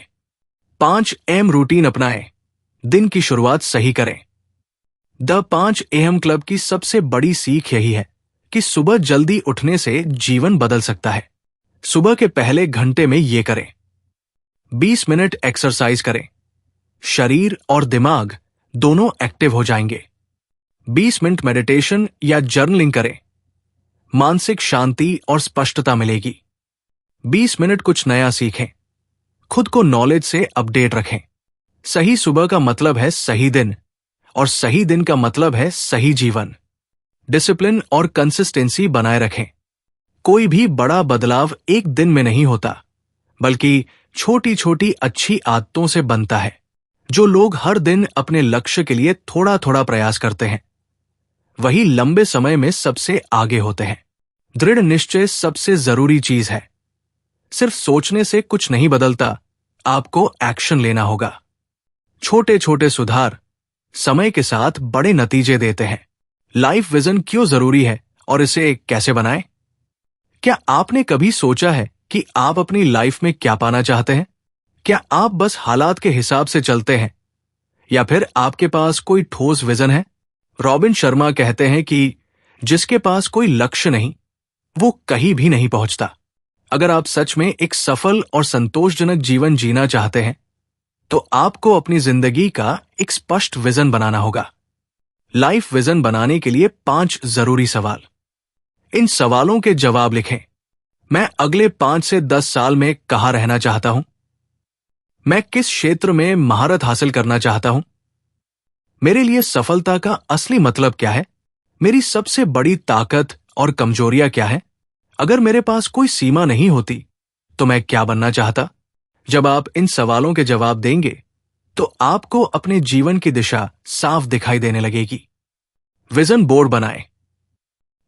5 AM रूटीन अपनाएं। दिन की शुरुआत सही करें। द 5 AM क्लब की सबसे बड़ी सीख यही है कि सुबह जल्दी उठने से जीवन बदल सकता है। सुबह के पहले घंटे में ये करें। 20 मिनट एक्सरसाइज करें। शरीर और दिमाग दोनों एक्टिव हो जाएंगे। 20 मिनट मेडिटेशन या जर्नलिंग करें। मानसिक शांति और स्पष्टता मिलेगी। 20 मिनट कुछ नया सीखें। खुद को नॉलेज से अपडेट रखें। सही सुबह का मतलब है सही दिन, और सही दिन का मतलब है सही जीवन। डिसिप्लिन और कंसिस्टेंसी बनाए रखें। कोई भी बड़ा बदलाव एक दिन में नहीं होता, बल्कि छोटी छोटी अच्छी आदतों से बनता है। जो लोग हर दिन अपने लक्ष्य के लिए थोड़ा थोड़ा प्रयास करते हैं, वही लंबे समय में सबसे आगे होते हैं। दृढ़ निश्चय सबसे जरूरी चीज है। सिर्फ सोचने से कुछ नहीं बदलता, आपको एक्शन लेना होगा। छोटे छोटे सुधार समय के साथ बड़े नतीजे देते हैं। लाइफ विजन क्यों जरूरी है और इसे कैसे बनाएं? क्या आपने कभी सोचा है कि आप अपनी लाइफ में क्या पाना चाहते हैं? क्या आप बस हालात के हिसाब से चलते हैं या फिर आपके पास कोई ठोस विजन है? रॉबिन शर्मा कहते हैं कि जिसके पास कोई लक्ष्य नहीं, वो कहीं भी नहीं पहुंचता। अगर आप सच में एक सफल और संतोषजनक जीवन जीना चाहते हैं, तो आपको अपनी जिंदगी का एक स्पष्ट विजन बनाना होगा। लाइफ विजन बनाने के लिए 5 जरूरी सवाल। इन सवालों के जवाब लिखें। मैं अगले 5 से 10 साल में कहां रहना चाहता हूं? मैं किस क्षेत्र में महारत हासिल करना चाहता हूं? मेरे लिए सफलता का असली मतलब क्या है? मेरी सबसे बड़ी ताकत और कमजोरियां क्या है? अगर मेरे पास कोई सीमा नहीं होती, तो मैं क्या बनना चाहता? जब आप इन सवालों के जवाब देंगे, तो आपको अपने जीवन की दिशा साफ दिखाई देने लगेगी। विजन बोर्ड बनाएं।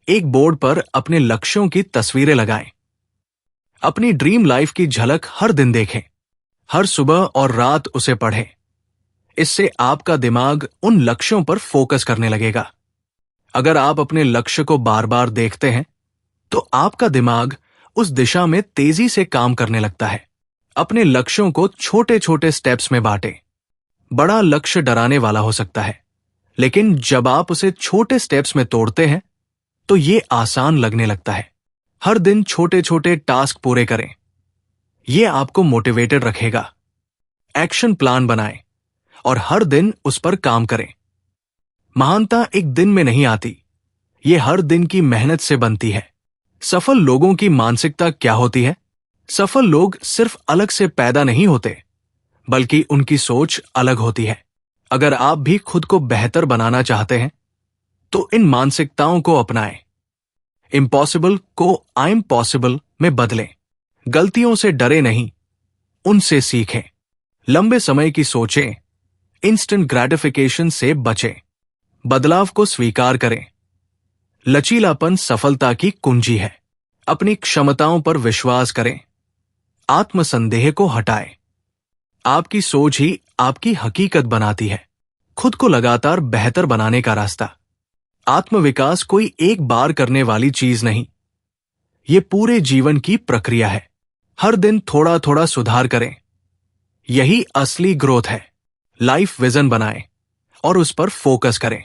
एक बोर्ड पर अपने लक्ष्यों की तस्वीरें लगाएं। अपनी ड्रीम लाइफ की झलक हर दिन देखें। हर सुबह और रात उसे पढ़ें। इससे आपका दिमाग उन लक्ष्यों पर फोकस करने लगेगा। अगर आप अपने लक्ष्य को बार बार देखते हैं, तो आपका दिमाग उस दिशा में तेजी से काम करने लगता है। अपने लक्ष्यों को छोटे छोटे स्टेप्स में बांटें। बड़ा लक्ष्य डराने वाला हो सकता है, लेकिन जब आप उसे छोटे स्टेप्स में तोड़ते हैं, तो ये आसान लगने लगता है। हर दिन छोटे छोटे टास्क पूरे करें। यह आपको मोटिवेटेड रखेगा। एक्शन प्लान बनाएं और हर दिन उस पर काम करें। महानता एक दिन में नहीं आती, ये हर दिन की मेहनत से बनती है। सफल लोगों की मानसिकता क्या होती है? सफल लोग सिर्फ अलग से पैदा नहीं होते, बल्कि उनकी सोच अलग होती है। अगर आप भी खुद को बेहतर बनाना चाहते हैं, तो इन मानसिकताओं को अपनाएं। इम्पॉसिबल को आई एम पॉसिबल में बदलें। गलतियों से डरे नहीं, उनसे सीखें। लंबे समय की सोचें, इंस्टेंट ग्रेटिफिकेशन से बचें। बदलाव को स्वीकार करें। लचीलापन सफलता की कुंजी है। अपनी क्षमताओं पर विश्वास करें। आत्मसंदेह को हटाएं। आपकी सोच ही आपकी हकीकत बनाती है। खुद को लगातार बेहतर बनाने का रास्ता। आत्मविकास कोई एक बार करने वाली चीज नहीं, ये पूरे जीवन की प्रक्रिया है। हर दिन थोड़ा थोड़ा सुधार करें। यही असली ग्रोथ है। लाइफ विजन बनाएं और उस पर फोकस करें।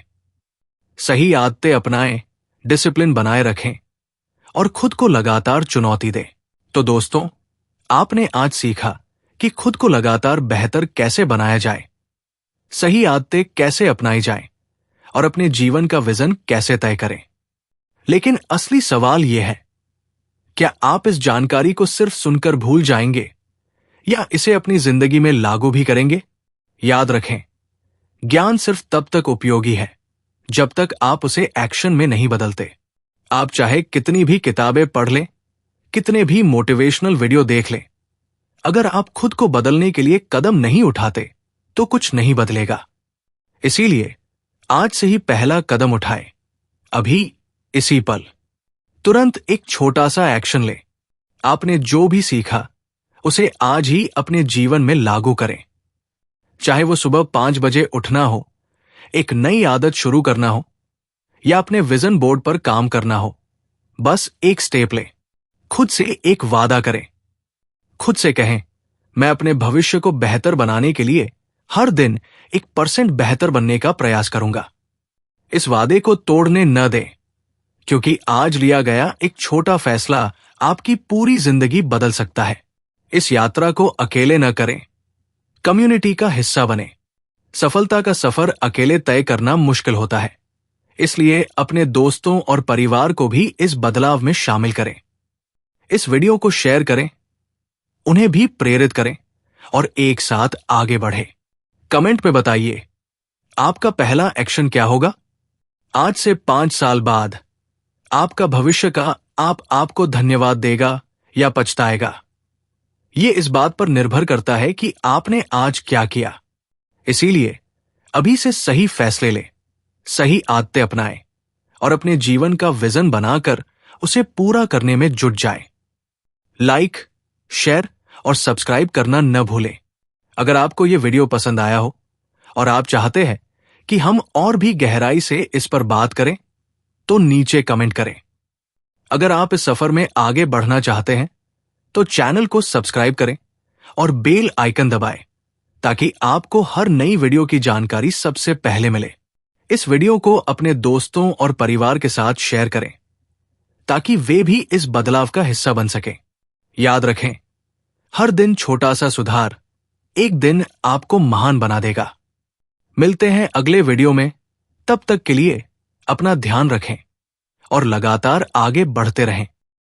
सही आदतें अपनाएं, डिसिप्लिन बनाए रखें और खुद को लगातार चुनौती दें। तो दोस्तों, आपने आज सीखा कि खुद को लगातार बेहतर कैसे बनाया जाए, सही आदतें कैसे अपनाई जाएं और अपने जीवन का विजन कैसे तय करें। लेकिन असली सवाल यह है क्या आप इस जानकारी को सिर्फ सुनकर भूल जाएंगे या इसे अपनी जिंदगी में लागू भी करेंगे? याद रखें, ज्ञान सिर्फ तब तक उपयोगी है जब तक आप उसे एक्शन में नहीं बदलते। आप चाहे कितनी भी किताबें पढ़ लें, कितने भी मोटिवेशनल वीडियो देख लें, अगर आप खुद को बदलने के लिए कदम नहीं उठाते तो कुछ नहीं बदलेगा। इसीलिए आज से ही पहला कदम उठाएं, अभी, इसी पल। तुरंत एक छोटा सा एक्शन लें। आपने जो भी सीखा उसे आज ही अपने जीवन में लागू करें। चाहे वो सुबह 5 बजे उठना हो, एक नई आदत शुरू करना हो या अपने विजन बोर्ड पर काम करना हो, बस एक स्टेप लें। खुद से एक वादा करें। खुद से कहें, मैं अपने भविष्य को बेहतर बनाने के लिए हर दिन 1% बेहतर बनने का प्रयास करूंगा। इस वादे को तोड़ने न दें, क्योंकि आज लिया गया एक छोटा फैसला आपकी पूरी जिंदगी बदल सकता है। इस यात्रा को अकेले न करें, कम्युनिटी का हिस्सा बने। सफलता का सफर अकेले तय करना मुश्किल होता है, इसलिए अपने दोस्तों और परिवार को भी इस बदलाव में शामिल करें। इस वीडियो को शेयर करें, उन्हें भी प्रेरित करें और एक साथ आगे बढ़ें। कमेंट में बताइए, आपका पहला एक्शन क्या होगा? आज से 5 साल बाद आपका भविष्य का आपको धन्यवाद देगा या पछताएगा? ये इस बात पर निर्भर करता है कि आपने आज क्या किया। इसीलिए अभी से सही फैसले लें, सही आदतें अपनाएं और अपने जीवन का विजन बनाकर उसे पूरा करने में जुट जाएं। लाइक, शेयर और सब्सक्राइब करना न भूलें। अगर आपको ये वीडियो पसंद आया हो और आप चाहते हैं कि हम और भी गहराई से इस पर बात करें, तो नीचे कमेंट करें। अगर आप इस सफर में आगे बढ़ना चाहते हैं तो चैनल को सब्सक्राइब करें और बेल आइकन दबाएं, ताकि आपको हर नई वीडियो की जानकारी सबसे पहले मिले। इस वीडियो को अपने दोस्तों और परिवार के साथ शेयर करें, ताकि वे भी इस बदलाव का हिस्सा बन सकें। याद रखें, हर दिन छोटा सा सुधार एक दिन आपको महान बना देगा। मिलते हैं अगले वीडियो में। तब तक के लिए अपना ध्यान रखें और लगातार आगे बढ़ते रहें।